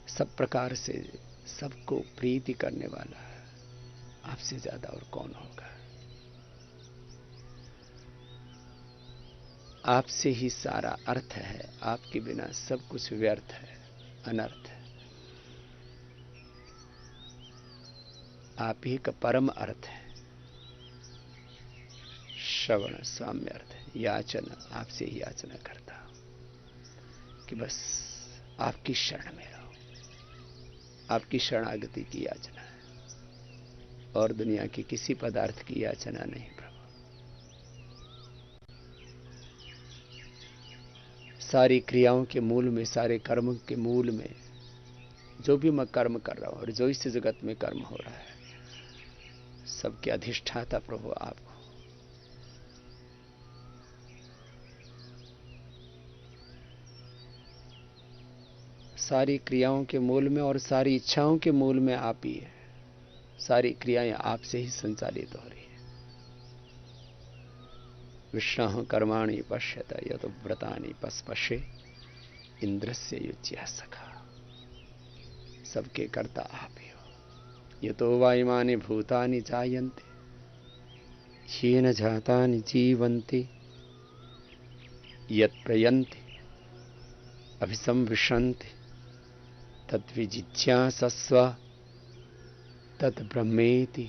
Speaker 1: सब प्रकार से सबको प्रीति करने वाला है, आपसे ज्यादा और कौन होगा। आपसे ही सारा अर्थ है, आपके बिना सब कुछ व्यर्थ है, अनर्थ है। आप ही का परम अर्थ है। श्रवण साम्य अर्थ है। याचना, आपसे ही याचना करता हूं कि बस आपकी शरण में रहो। आपकी शरणागति की याचना है, और दुनिया के किसी पदार्थ की याचना नहीं प्रभु। सारी क्रियाओं के मूल में, सारे कर्म के मूल में, जो भी मैं कर्म कर रहा हूं और जो इस जगत में कर्म हो रहा है, सबके अधिष्ठाता प्रभु आप हो। सारी क्रियाओं के मूल में और सारी इच्छाओं के मूल में आप ही है। सारी क्रियाएं आपसे ही संचालित हो रही है। विष्णु कर्माणि पश्यत यतो व्रतानि पस्पशे इंद्रस्य युज्य सखा। सबके कर्ता आप ही हो। यतो वायुमानि भूतानि जायन्ते येन जातानि जीवन्ति यत् प्रयन्ति अभिसंविशन्ति तद्विजिज्ञासस्व तत् ब्रह्मेति।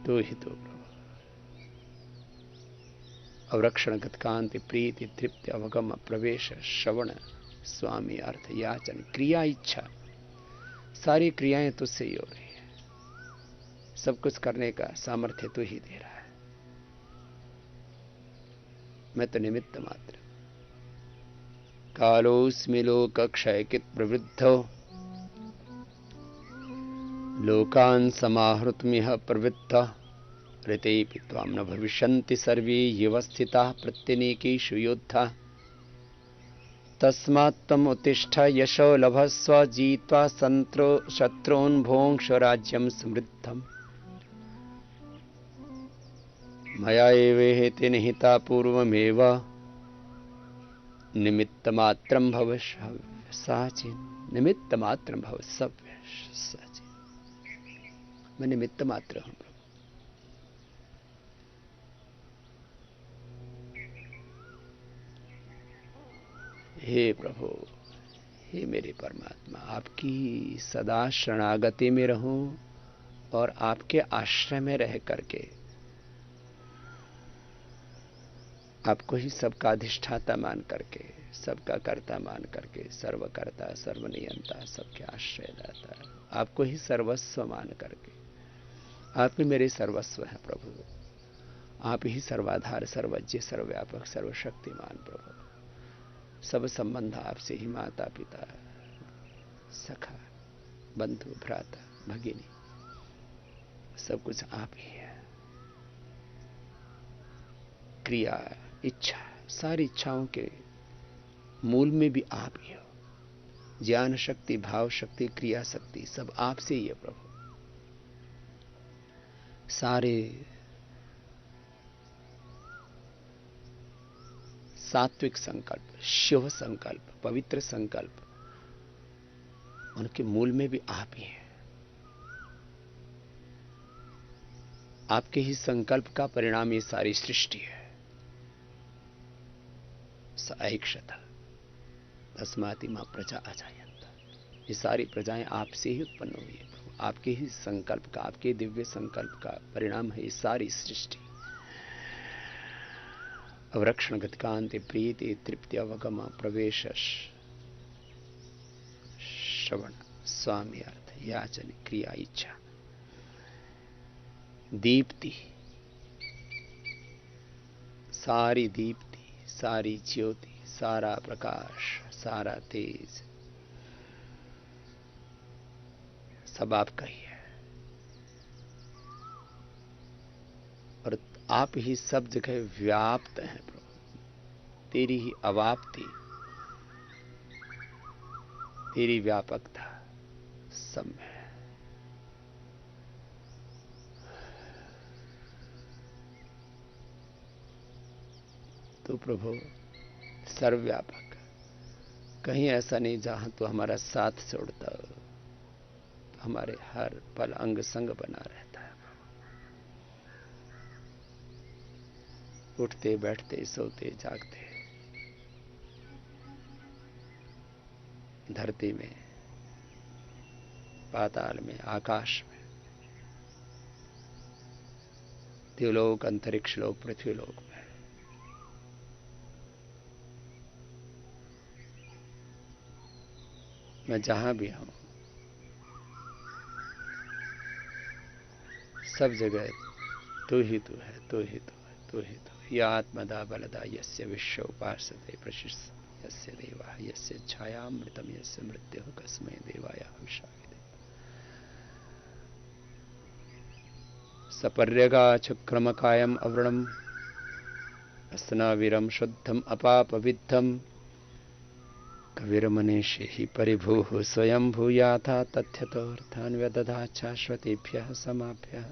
Speaker 1: तो ही तो प्रभु। अवरक्षण गतकांति प्रीति तृप्ति अवगम प्रवेश श्रवण स्वामी अर्थ याचन क्रिया इच्छा, सारी क्रियाएं तुझसे ही हो रही है। सब कुछ करने का सामर्थ्य तू ही दे रहा है। मैं तो निमित्त मात्र। कालोस्मि लोक क्षयकृत प्रवृद्धो लोकान् समाहृतमिह प्रवृत्तः ऋतेऽपि त्वां न भविष्यन्ति सर्वे व्यवस्थिताः प्रत्यनीकेषु योद्धाः। तस्मात् त्वम् उत्तिष्ठ यशो लभस्व जित्वा शत्रून् भोङ्क्ष राज्यं समृद्धम्। मया एवेति निहिता पूर्वमेव निमित्तमात्रं भव साचिन्। निमित्तमात्रं भव सव्य साचिन्। मैं निमित्त मात्र हूं प्रभु। हे प्रभु, हे मेरे परमात्मा, आपकी सदा शरणागति में रहूं और आपके आश्रय में रह करके आपको ही सबका अधिष्ठाता मान करके, सबका कर्ता मान करके, सर्वकर्ता सर्वनियंता सबके आश्रयदाता, आपको ही सर्वस्व मान करके, आप ही मेरे सर्वस्व हैं प्रभु। आप ही सर्वाधार, सर्वज्ञ, सर्वव्यापक, सर्वशक्तिमान प्रभु। सब संबंध आपसे ही, माता पिता, सखा, बंधु, भ्राता, भगिनी, सब कुछ आप ही है। क्रिया, इच्छा, सारी इच्छाओं के मूल में भी आप ही हो। ज्ञान शक्ति, भाव शक्ति, क्रिया शक्ति सब आपसे ही है प्रभु। सारे सात्विक संकल्प, शिव संकल्प, पवित्र संकल्प, उनके मूल में भी आप ही हैं। आपके ही संकल्प का परिणाम ये सारी सृष्टि है। स ऐक्षता तस्मात् इमा प्रजा अजायन्त। ये सारी प्रजाएं आपसे ही उत्पन्न हुई है प्रभु। आपके ही संकल्प का, आपके दिव्य संकल्प का परिणाम है ये सारी सृष्टि। अवरक्षण गतिकांति प्रीति तृप्ति अवगम प्रवेश श्रवण स्वामी अर्थ याचन क्रिया इच्छा दीप्ति, सारी दीप्ति, सारी ज्योति, सारा प्रकाश, सारा तेज सब आपका ही है। और आप ही सब जगह व्याप्त हैं प्रभु। तेरी ही अवाप्ति, तेरी व्यापकता सब में है। तो प्रभु सर्वव्यापक, कहीं ऐसा नहीं जहां तो हमारा साथ छोड़ता हो, हमारे हर पल अंग संग बना रहता है। उठते बैठते सोते जागते, धरती में, पाताल में, आकाश में, देवलोक, अंतरिक्ष लोक, पृथ्वी लोक में, मैं जहां भी हूं सब जगह तू ही तू है, तू ही तू है, तू ही तू। या आत्मदा बलदा यस्य विश्व उपासते प्रशिष्ट यस्य देवा यस्य छायामृतम यस्य मृत्यु कस्मै देवाय हविषाविदे। सपर्यगा चक्रमकायम अवृणम अस्नावीरम शुद्धम अपापविद्धम कविर्मनीषि ही परिभूः स्वयं भूयाथा तथ्यतोऽर्थान् व्यदधात् शाश्वतेभ्यः समाभ्यः।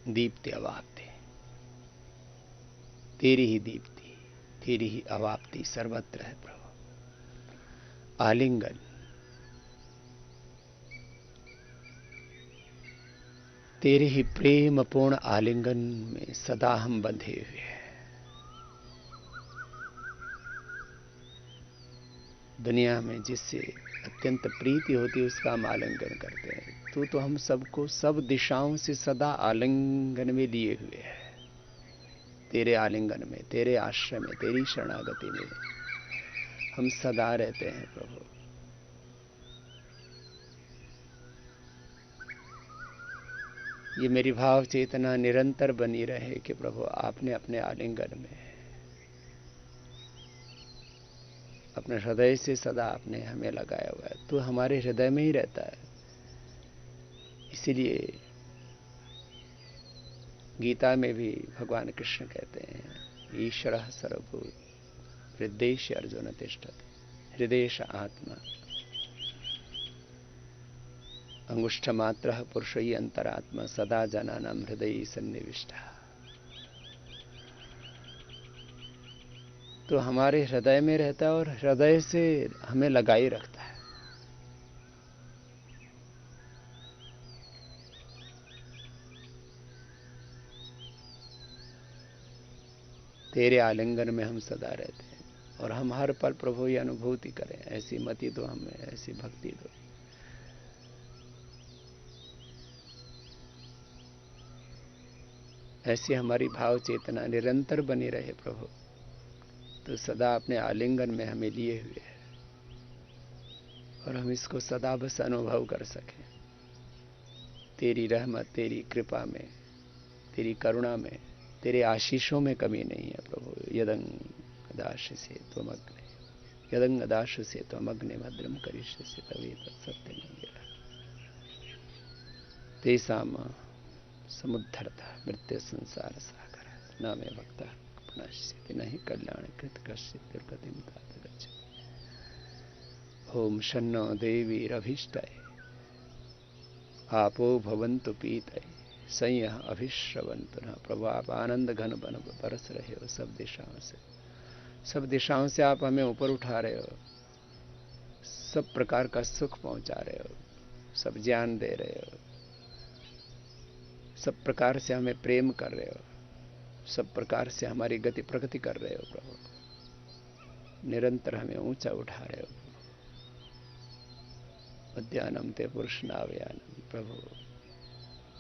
Speaker 1: दीप्ति अवाप्ति, तेरी ही दीप्ति, तेरी ही अवाप्ति सर्वत्र है प्रभु। आलिंगन, तेरे ही प्रेम पूर्ण आलिंगन में सदा हम बंधे हुए हैं। दुनिया में जिससे अत्यंत प्रीति होती है उसका हम आलिंगन करते हैं। तू तो हम सबको सब दिशाओं से सदा आलिंगन में लिए हुए है। तेरे आलिंगन में, तेरे आश्रय में, तेरी शरणागति में हम सदा रहते हैं प्रभु। ये मेरी भाव चेतना निरंतर बनी रहे कि प्रभु आपने अपने आलिंगन में, अपने हृदय से सदा आपने हमें लगाया हुआ है। तो हमारे हृदय में ही रहता है। इसीलिए गीता में भी भगवान कृष्ण कहते हैं ईश्वरः सर्वभूत हृदयेश अर्जुन तिष्ठति हृदयेश आत्मा अंगुष्ठमात्रः पुरुषै अंतरात्मा सदा जनानां हृदये सन्निविष्टः। तो हमारे हृदय में रहता है और हृदय से हमें लगाए रखता है। तेरे आलिंगन में हम सदा रहते हैं और हम हर पल प्रभु ये अनुभूति करें। ऐसी मति दो हमें, ऐसी भक्ति दो। ऐसी हमारी भाव चेतना निरंतर बनी रहे प्रभु। तो सदा अपने आलिंगन में हमें लिए हुए है और हम इसको सदा बस अनुभव कर सकें। तेरी रहमत, तेरी कृपा में, तेरी करुणा में, तेरे आशीषों में कमी नहीं है प्रभु। यदंग दास्यसे त्वमग्ने, यदंग दास्यसे त्वमग्ने भद्रम करिष्यसि तवे तत्सत्यं गिरा। तेषां समुद्धरता मृत्यु संसार सागर न मे भक्ता पुनश्यति न हि कल्याण कृत कश्चित् दुर्गतिं तात गच्छति। ओम शन्नो देवीरभीष्टाय आपो भवन्तु पीतये संयः अभिश्रवन्तु नः। प्रभु आप आनंद घन बन बरस रहे हो सब दिशाओं से। सब दिशाओं से आप हमें ऊपर उठा रहे हो, सब प्रकार का सुख पहुंचा रहे हो, सब ज्ञान दे रहे हो, सब प्रकार से हमें प्रेम कर रहे हो, सब प्रकार से हमारी गति प्रगति कर रहे हो प्रभु। निरंतर हमें ऊंचा उठा रहे हो। उद्यानम ते पुरुषनावयानम प्रभु।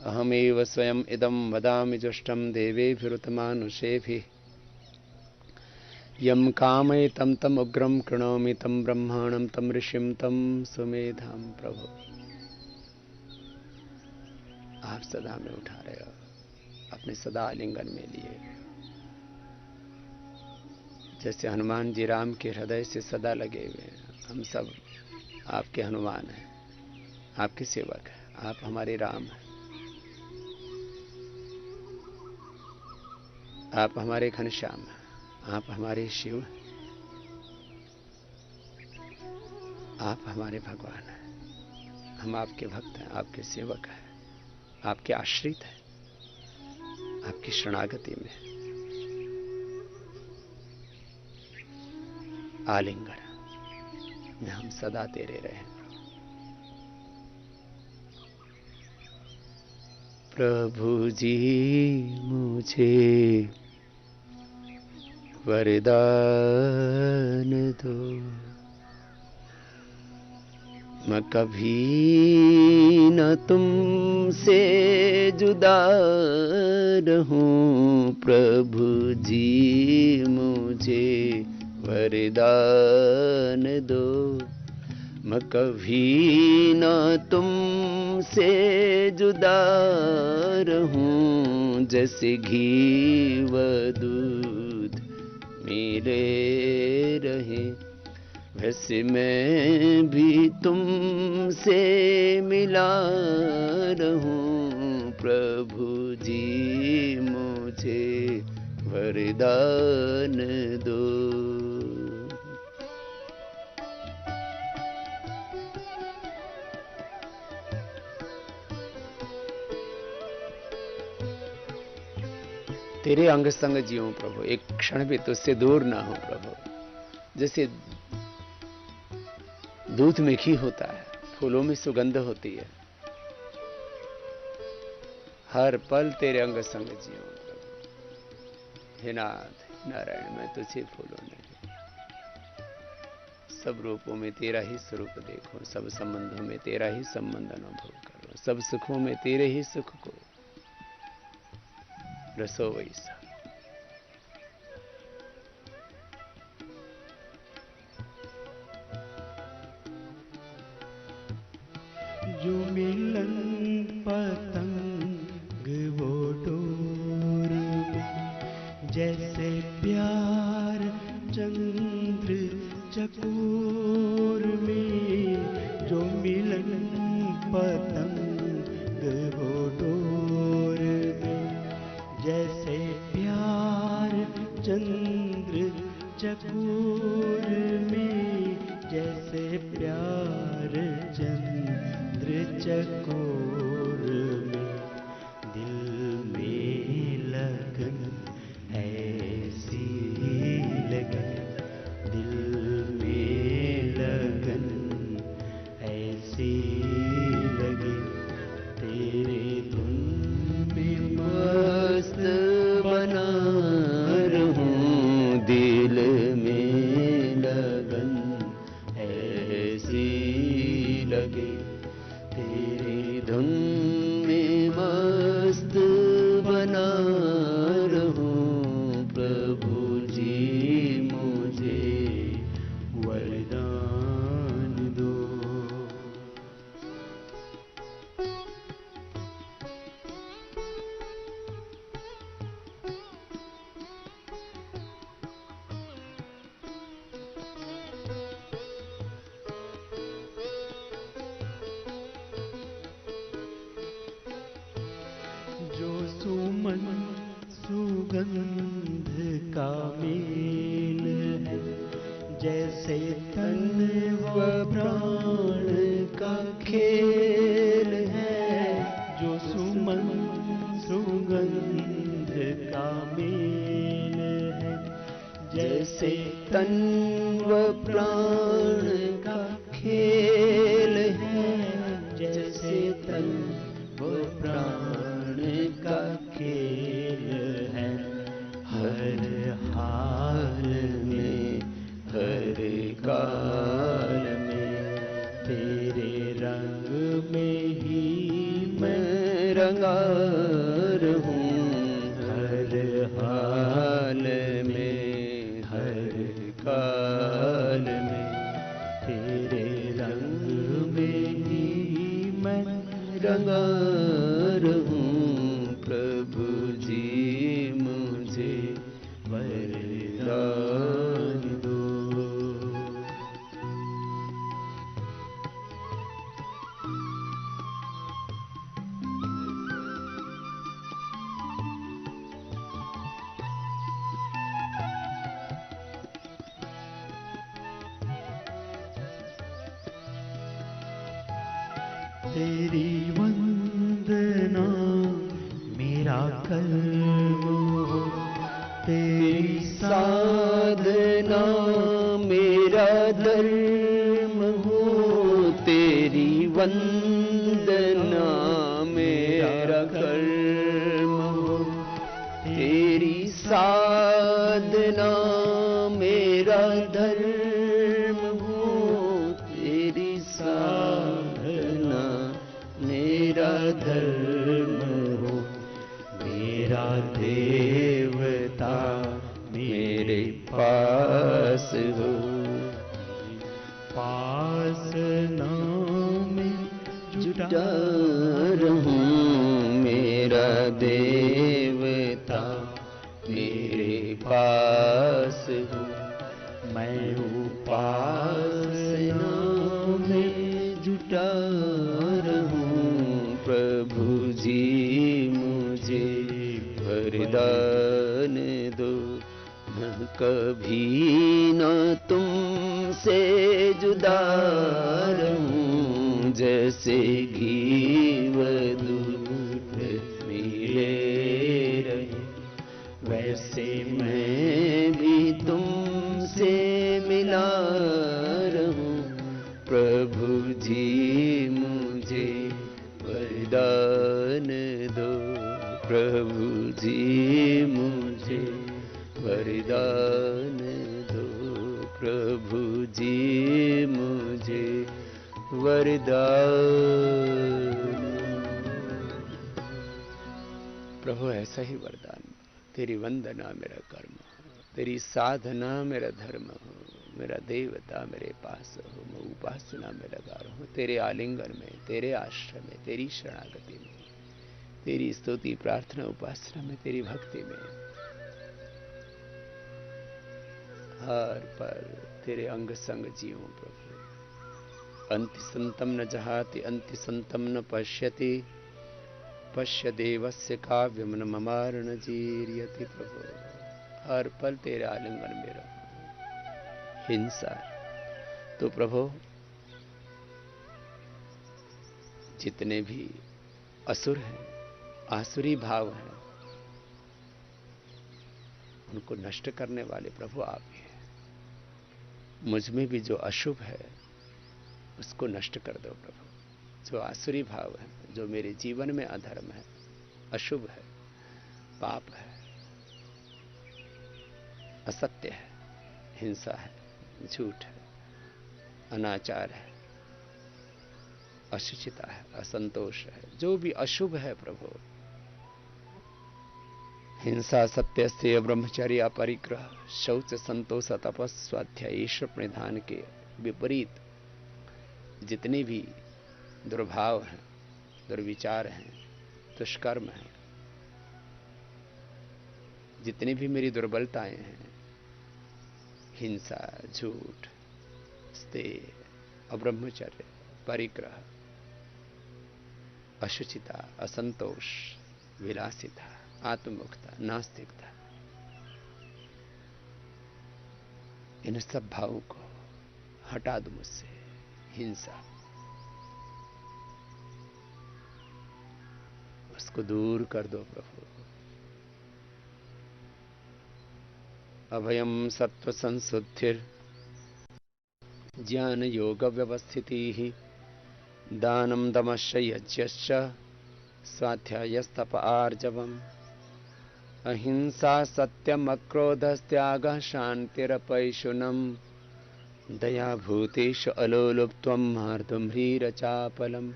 Speaker 1: अहमेव स्वयं इदं वदामि जुष्टं देवेभिरुतमानुषेभिः। यम कामये तम तम उग्रम कृणोमि तम ब्रह्माणं तम ऋषिं तम सुमेधां प्रभु। आप सदा में उठा रहे हो, अपने सदा आलिंगन में लिए। जैसे हनुमान जी राम के हृदय से सदा लगे हुए हैं, हम सब आपके हनुमान हैं, आपके सेवक हैं। आप हमारे राम हैं, आप हमारे घनश्याम हैं, आप हमारे शिव हैं, आप हमारे भगवान हैं। हम आपके भक्त हैं, आपके सेवक हैं, आपके आश्रित हैं, आपकी शरणागति में आलिंगन में हम सदा तेरे रहें। प्रभु जी मुझे वरदान दो, मैं कभी न तुमसे जुदा रहूं। प्रभु जी मुझे वरदान दो, मैं कभी न तुमसे जुदा रहूं। जैसे घी व दूध मेरे रहे, वैसे मैं भी तुमसे मिला रहूं। प्रभु जी मुझे वरदान दो। तेरे अंग संग जीऊं प्रभु, एक क्षण भी तुझसे दूर ना हो प्रभु। जैसे दूध में घी होता है, फूलों में सुगंध होती है, हर पल तेरे अंग संग जीऊं प्रभु। हे नाथ नारायण, मैं तुझे फूलों में, सब रूपों में तेरा ही स्वरूप देखो, सब संबंधों में तेरा ही संबंध अनुभव करो, सब सुखों में तेरे ही सुख को रसो वैसा।
Speaker 2: जो मिलन पतंग वो डोर में, जैसे प्यार चंद्र चकोर में। जो मिलन पतंग वो डोर में, जैसे प्यार चंद्र चकोर में। जैसे प्यार चंद्र चकोर में, दिल में लगन ऐसी लगन, दिल में लगन ऐसी लगे। तेरे धुन में मस्त बना रहूं, सुमन सुगंध का मेल है, जैसे तन व प्राण का खेल है। जो सुमन सुगंध का मेल है, जैसे तन व प्राण का खेल है, जैसे तन व प्राण का खेल है। हर हाल में हर काल में तेरे रंग में ही मैं रंगा रहूं। हर हाल में हर काल में तेरे रंग में ही मैं रंगा रहूं। प्रभु जी मुझे वरदान दो। तेरी वंदना मेरा कर्म हो, तेरी साधना मेरा धर्म हो। तेरी वंदना मेरा कर्म हो, तेरी साधना मेरा धर्म हो। तेरी साधना मेरा धर्म हो। मेरा देवता मेरे पास हो, पास नाम जुटा रहूं। मेरा देवता मेरे पास हो, मैं उपासना में जुटा रहूं। प्रभु जी मुझे वरदान दो, मैं कभी न तुमसे जुदा रहूं। जैसे घी व दूध मिले रहे, वैसे मैं भी तुमसे मिला रहूं। प्रभु जी मुझे वरदान दो। प्रभु जी मुझे वरदान दो। प्रभु जी मुझे वरदान। प्रभु ऐसा ही वरदान। तेरी वंदना मेरा कर्म हो, तेरी साधना मेरा धर्म हो। मेरा देवता मेरे पास हो, मैं उपासना में लगा रहूं। तेरे आलिंगन में, तेरे आश्रय में, तेरी शरणागति में, तेरी स्तुति प्रार्थना उपासना में, तेरी भक्ति में हर पर तेरे अंग संग जीऊं। प्रभु अंति संतम न जहाति, अंति संतम न पश्यति, पश्य देवस्य काव्यम न ममार न जीर्यति। प्रभु हर पल तेरे आलिंगन में रहूं। हिंसा तो प्रभु जितने भी असुर हैं, आसुरी भाव हैं, उनको नष्ट करने वाले प्रभु आप ही हैं। मुझ में भी जो अशुभ है उसको नष्ट कर दो प्रभु। जो आसुरी भाव है, जो मेरे जीवन में अधर्म है, अशुभ है, पाप है, असत्य है, हिंसा है, झूठ है, अनाचार है, अशुचिता है, असंतोष है, जो भी अशुभ है प्रभु, हिंसा, सत्य, स्त्रीय, ब्रह्मचर्य, अपरिग्रह, शौच, संतोष, तपस, स्वाध्याय, ईश्वर प्रणिधान के विपरीत जितने भी दुर्भाव हैं, दुर्विचार हैं, दुष्कर्म हैं, जितनी भी मेरी दुर्बलताएं हैं, हिंसा, झूठ, स्तेय, अब्रह्मचर्य, परिग्रह, अशुचिता, असंतोष, विलासिता,
Speaker 1: आत्ममुखता, नास्तिकता, इन सब भावों को हटा दो मुझसे। हिंसा, उसको दूर कर दो प्रभु। अभयम सत्व संशुद्धिर ज्ञान योग व्यवस्थिति दानम दमश्च यज्ञश्च स्वाध्यायस्तप आर्जवम् अहिंसा सत्यम अक्रोधस्त्यागः शान्तिरपैशुनम् दया भूतेषु अलोलुप्त्वं मार्दुम्रीरचापलम्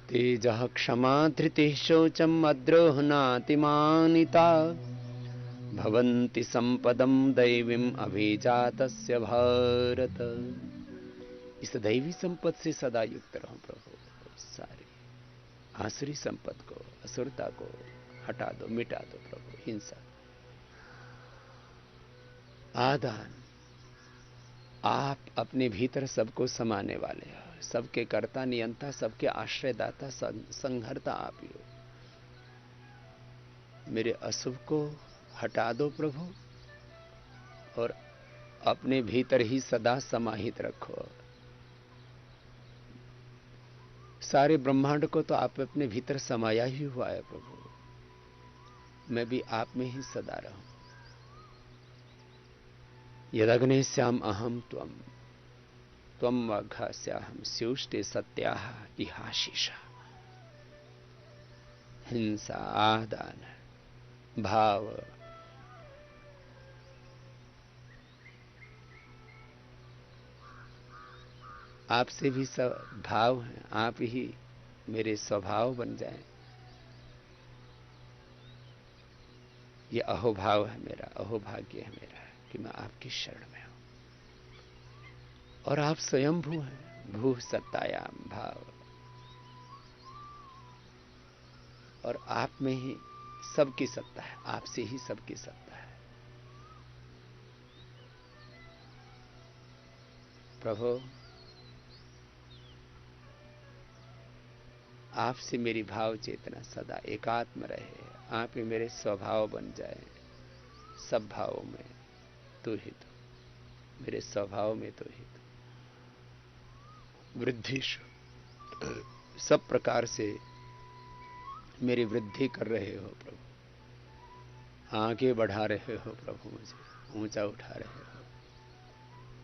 Speaker 1: तेजः क्षमा धृतिः शौचम् अद्रोहनातिमानिता भवन्ति संपदं दैवीम् अभिजातस्य भारत। इस दैवी संपद से सदा युक्त रहो प्रभु। सारी आसुरी संपद को, असुरता को हटा दो, मिटा दो प्रभु। हिंसा, आदान, आप अपने भीतर सबको समाने वाले हो, सबके कर्ता नियंता, सबके आश्रयदाता, संहर्ता आप ही हो। मेरे अशुभ को हटा दो प्रभु और अपने भीतर ही सदा समाहित रखो। सारे ब्रह्मांड को तो आप अपने भीतर समाया ही हुआ है प्रभु। मैं भी आप में ही सदा रहूं। यदग्नेस्याम अहम त्वम त्वम वाघास्याहम स्युष्टे सत्याः इहाशीषा। हिंसा, आदान, भाव, आपसे भी सब भाव हैं। आप ही मेरे स्वभाव बन जाएं। ये अहोभाव है मेरा, अहोभाग्य है मेरा कि मैं आपकी शरण में हूं। और आप स्वयंभू हैं, भू सत्तायाम भाव। और आप में ही सबकी सत्ता है, आपसे ही सबकी सत्ता है प्रभु। आपसे मेरी भाव चेतना सदा एकात्म रहे। आप ही मेरे स्वभाव बन जाए। सब भावों में तू ही तो, मेरे स्वभाव में तू ही तो। वृद्धि सब प्रकार से मेरी वृद्धि कर रहे हो प्रभु। आगे बढ़ा रहे हो प्रभु, मुझे ऊंचा उठा रहे हो।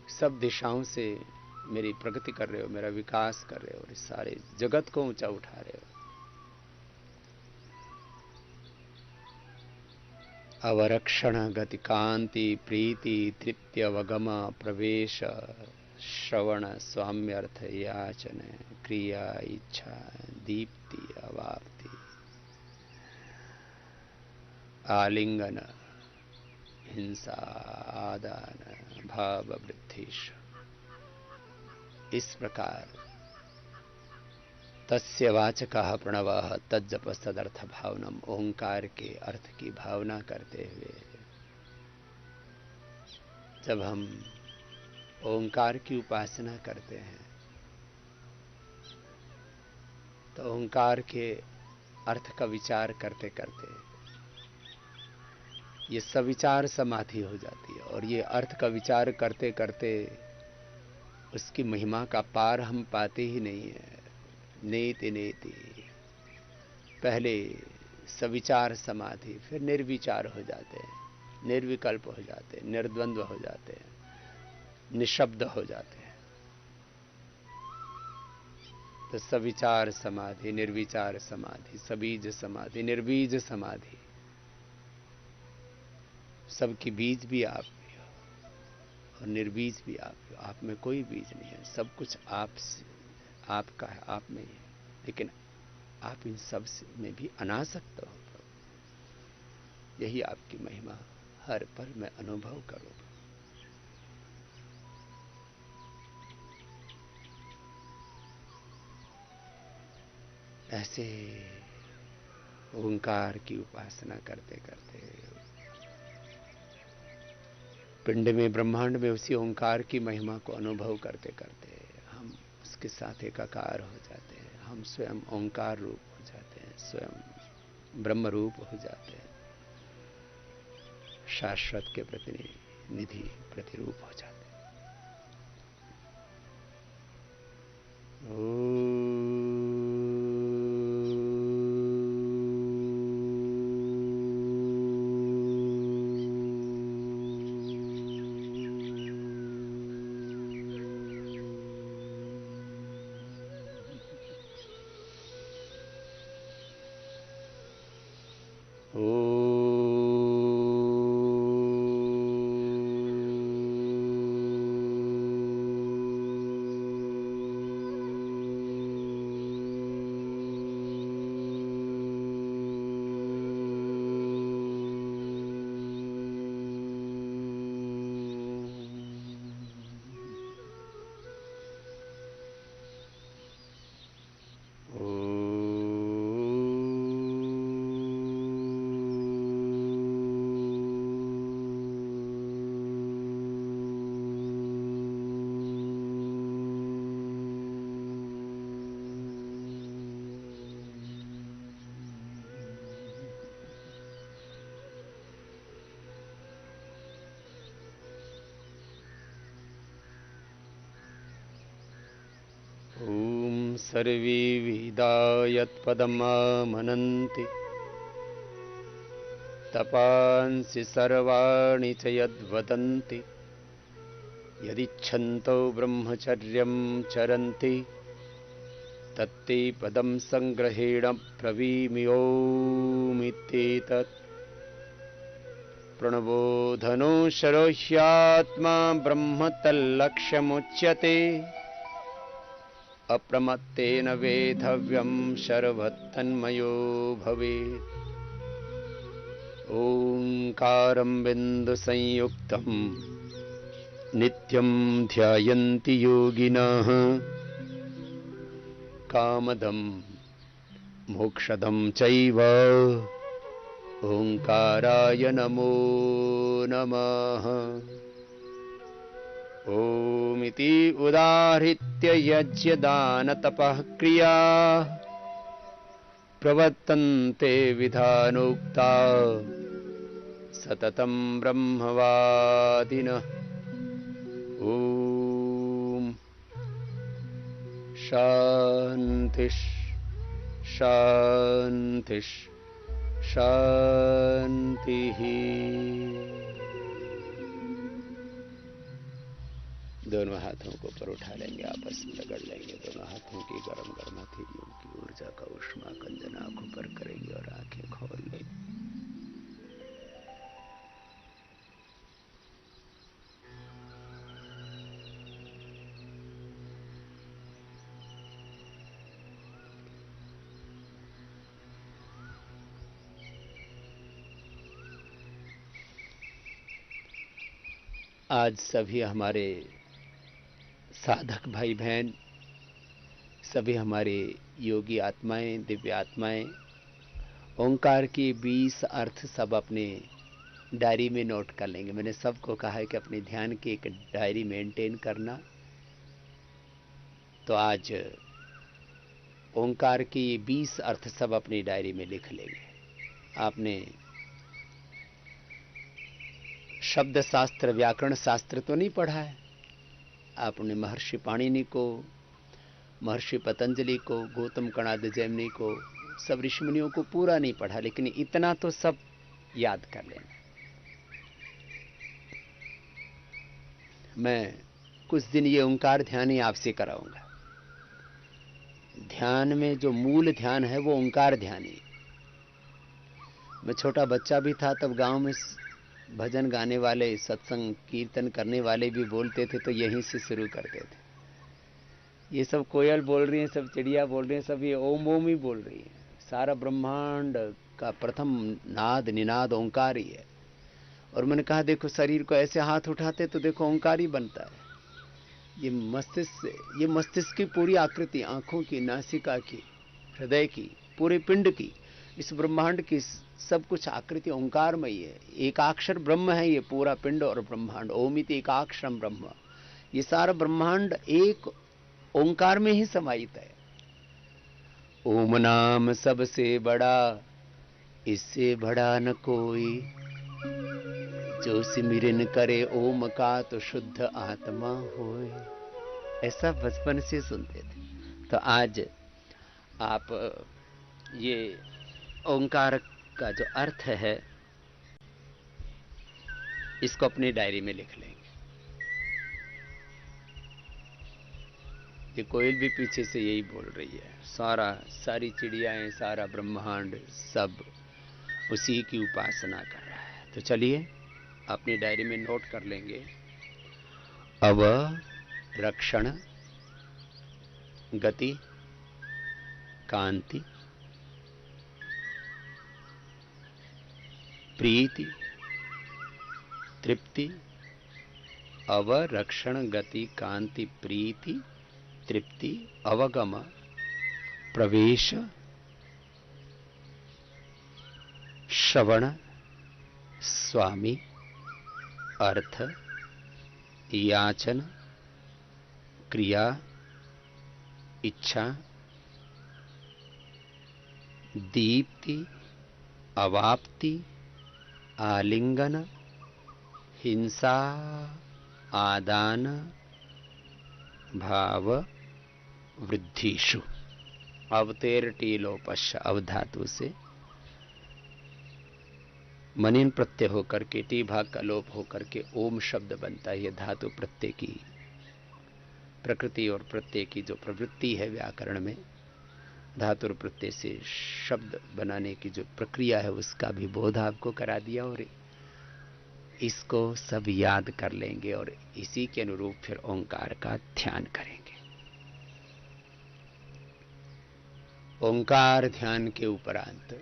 Speaker 1: सब दिशाओं से मेरी प्रगति कर रहे हो, मेरा विकास कर रहे हो और सारे जगत को ऊंचा उठा रहे हो। अवरक्षण गति कांति प्रीति तृप्ति अवगम प्रवेश श्रवण स्वाम्यर्थ याचन क्रिया इच्छा दीप्ति अवाप्ति आलिंगन हिंसा आदान भाव वृद्धिश। इस प्रकार तस्य वाचकः प्रणवः तज्जपस्तदर्थ भावनम। ओंकार के अर्थ की भावना करते हुए जब हम ओंकार की उपासना करते हैं तो ओंकार के अर्थ का विचार करते करते ये सविचार समाधि हो जाती है। और ये अर्थ का विचार करते करते उसकी महिमा का पार हम पाते ही नहीं है। नेति नेति, पहले सविचार समाधि, फिर निर्विचार हो जाते हैं, निर्विकल्प हो जाते हैं, निर्द्वंद्व हो जाते हैं, निशब्द हो जाते हैं। तो सविचार समाधि, निर्विचार समाधि, सबीज समाधि, निर्बीज समाधि, सबकी बीज भी आप ही हो और निर्बीज भी आप ही हो। आप में कोई बीज नहीं है, सब कुछ आपका है, आप में ही है। लेकिन आप इन सब में भी अनासक्त हो। यही आपकी महिमा हर पल में अनुभव करो। ऐसे ओंकार की उपासना करते करते पिंड में, ब्रह्मांड में उसी ओंकार की महिमा को अनुभव करते करते हम उसके साथ एकाकार हो जाते हैं। हम स्वयं ओंकार रूप हो जाते हैं। स्वयं
Speaker 2: ब्रह्म रूप हो जाते हैं, शाश्वत के प्रतिनिधि प्रतिरूप हो जाते हैं। ॐ सर्वे वेदा यत्पदमामनन्ति तपांसि सर्वाणि च यद्वदन्ति यदिच्छन्तो ब्रह्मचर्यं चरन्ति तत्ते पदं संग्रहेण ब्रवीम्योमित्येतत् प्रणबोधनो शरोह्यात्मा ब्रह्म तल्लक्ष्यमुच्यते अप्रमत्तेन वेधव्यं शर्वत्तन्मयो भवेत्। ओंकारं बिन्दुसंयुक्तं नित्यं ध्यायन्ति योगिनः कामदं मोक्षदं चैव ओंकाराय नमो नमः। ओमिति उदाहृत्य यज्ञदानतपः क्रिया प्रवर्तन्ते विधानोक्ता सततं ब्रह्मवादिनः। ॐ शान्तिः शान्तिः शान्तिः। दोनों हाथों को ऊपर उठा लेंगे, आपस में रगड़ लेंगे। दोनों हाथों की गर्म गर्म हथेलियों की ऊर्जा का उष्मा कंजन आंखों पर करेंगे और आंखें खोल लेंगे। आज सभी हमारे साधक भाई बहन, सभी हमारे योगी आत्माएं, दिव्य आत्माएं ओंकार की 20 अर्थ सब अपने डायरी में नोट कर लेंगे। मैंने सबको कहा है कि अपने ध्यान की एक डायरी मेंटेन करना। तो आज ओंकार की 20 अर्थ सब अपनी डायरी में लिख लेंगे। आपने शब्द शास्त्र, व्याकरण शास्त्र तो नहीं पढ़ा है। आपने महर्षि पाणिनि को, महर्षि पतंजलि को, गौतम कणाद जैमिनी को, सब ऋषि मुनियों को पूरा नहीं पढ़ा, लेकिन इतना तो सब याद कर लेना। मैं कुछ दिन ये ओंकार ध्यान ही आपसे कराऊंगा। ध्यान में जो मूल ध्यान है वो ओंकार ध्यान ही। मैं छोटा बच्चा भी था तब गांव में भजन गाने वाले, सत्संग कीर्तन करने वाले भी बोलते थे तो यहीं से शुरू करते थे। ये सब कोयल बोल रही हैं, सब चिड़िया बोल रही हैं, सब ये ओम ओम ही बोल रही हैं। सारा ब्रह्मांड का प्रथम नाद निनाद ओंकार ही है। और मैंने कहा देखो शरीर को ऐसे हाथ उठाते तो देखो ओंकार ही बनता है। ये मस्तिष्क की पूरी आकृति, आंखों की, नासिका की, हृदय की, पूरे पिंड की, इस ब्रह्मांड की सब कुछ आकृति ओंकारमयी है। एकाक्षर ब्रह्म है ये पूरा पिंड और ब्रह्मांड। ओमिति एकाक्षरम ब्रह्म। ये सारा ब्रह्मांड एक ओंकार में ही समाहित है। ओम नाम सबसे बड़ा
Speaker 1: इससे बड़ा न कोई, जो सिमरन करे ओम का तो शुद्ध आत्मा होए। ऐसा बचपन से सुनते थे। तो आज आप ये ओंकार का जो अर्थ है इसको अपनी डायरी में लिख लेंगे। ये कोयल भी पीछे से यही बोल रही है, सारी चिड़ियाएं, सारा ब्रह्मांड सब उसी की उपासना कर रहा है। तो चलिए अपनी डायरी में नोट कर लेंगे। अव रक्षण गति कांति प्रीति तृप्ति। अवरक्षण गति कांति प्रीति तृप्ति अवगम प्रवेश श्रवण स्वामी अर्थ याचन क्रिया इच्छा दीप्ति अवाप्ति आलिंगन हिंसा आदान भाव वृद्धिषु। अवतेर टीलोपश्य अवधातु से मनिन प्रत्यय होकर के टी भाग का लोप होकर के ओम शब्द बनता है। यह धातु प्रत्यय की प्रकृति और प्रत्यय की जो प्रवृत्ति है व्याकरण में, धातु और प्रत्यय से शब्द बनाने की जो प्रक्रिया है उसका भी बोध आपको करा दिया। और इसको सब याद कर लेंगे और इसी के अनुरूप फिर ओंकार का ध्यान करेंगे। ओंकार ध्यान के उपरांत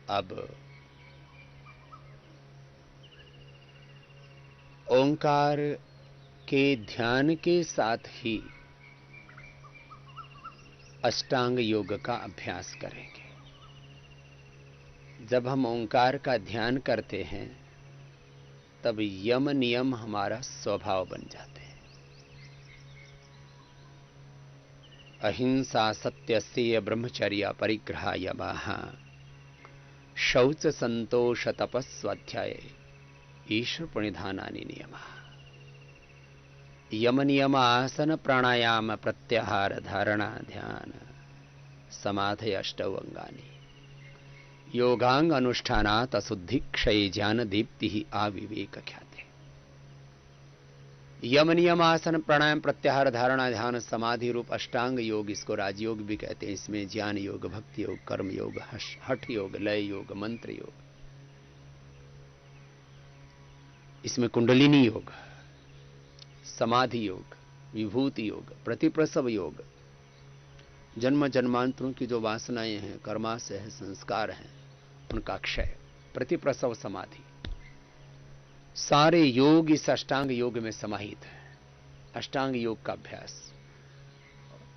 Speaker 1: अब ओंकार के ध्यान के साथ ही अष्टांग योग का अभ्यास करेंगे। जब हम ओंकार का ध्यान करते हैं तब यम नियम हमारा स्वभाव बन जाते हैं। अहिंसा सत्य स्तेय ब्रह्मचर्य परिग्रह यमाः शौच संतोष तपस्वाध्याय ईश्वर प्रणिधानानि नियमः। यम नियम आसन प्राणायाम प्रत्याहार धारणा ध्यान समाधि अष्टौ अंगानि योगांग अनुष्ठानात् अशुद्धि क्षय ज्ञान दीप्ति ही आविवेक ख्याते। यम नियम आसन प्राणायाम प्रत्याहार धारणा ध्यान समाधि रूप अष्टांग योग, इसको राजयोग भी कहते हैं। इसमें ज्ञान योग, भक्ति योग, कर्म योग, हठ योग, लय योग, मंत्र योग, इसमें कुंडलिनी योग, समाधि योग, विभूति योग, प्रतिप्रसव योग, जन्म जन्मांतरों की जो वासनाएं हैं, कर्माशय है, संस्कार हैं, उनका क्षय, प्रतिप्रसव समाधि, सारे योग इस अष्टांग योग में समाहित है। अष्टांग योग का अभ्यास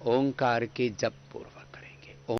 Speaker 1: ओंकार के जप पूर्वक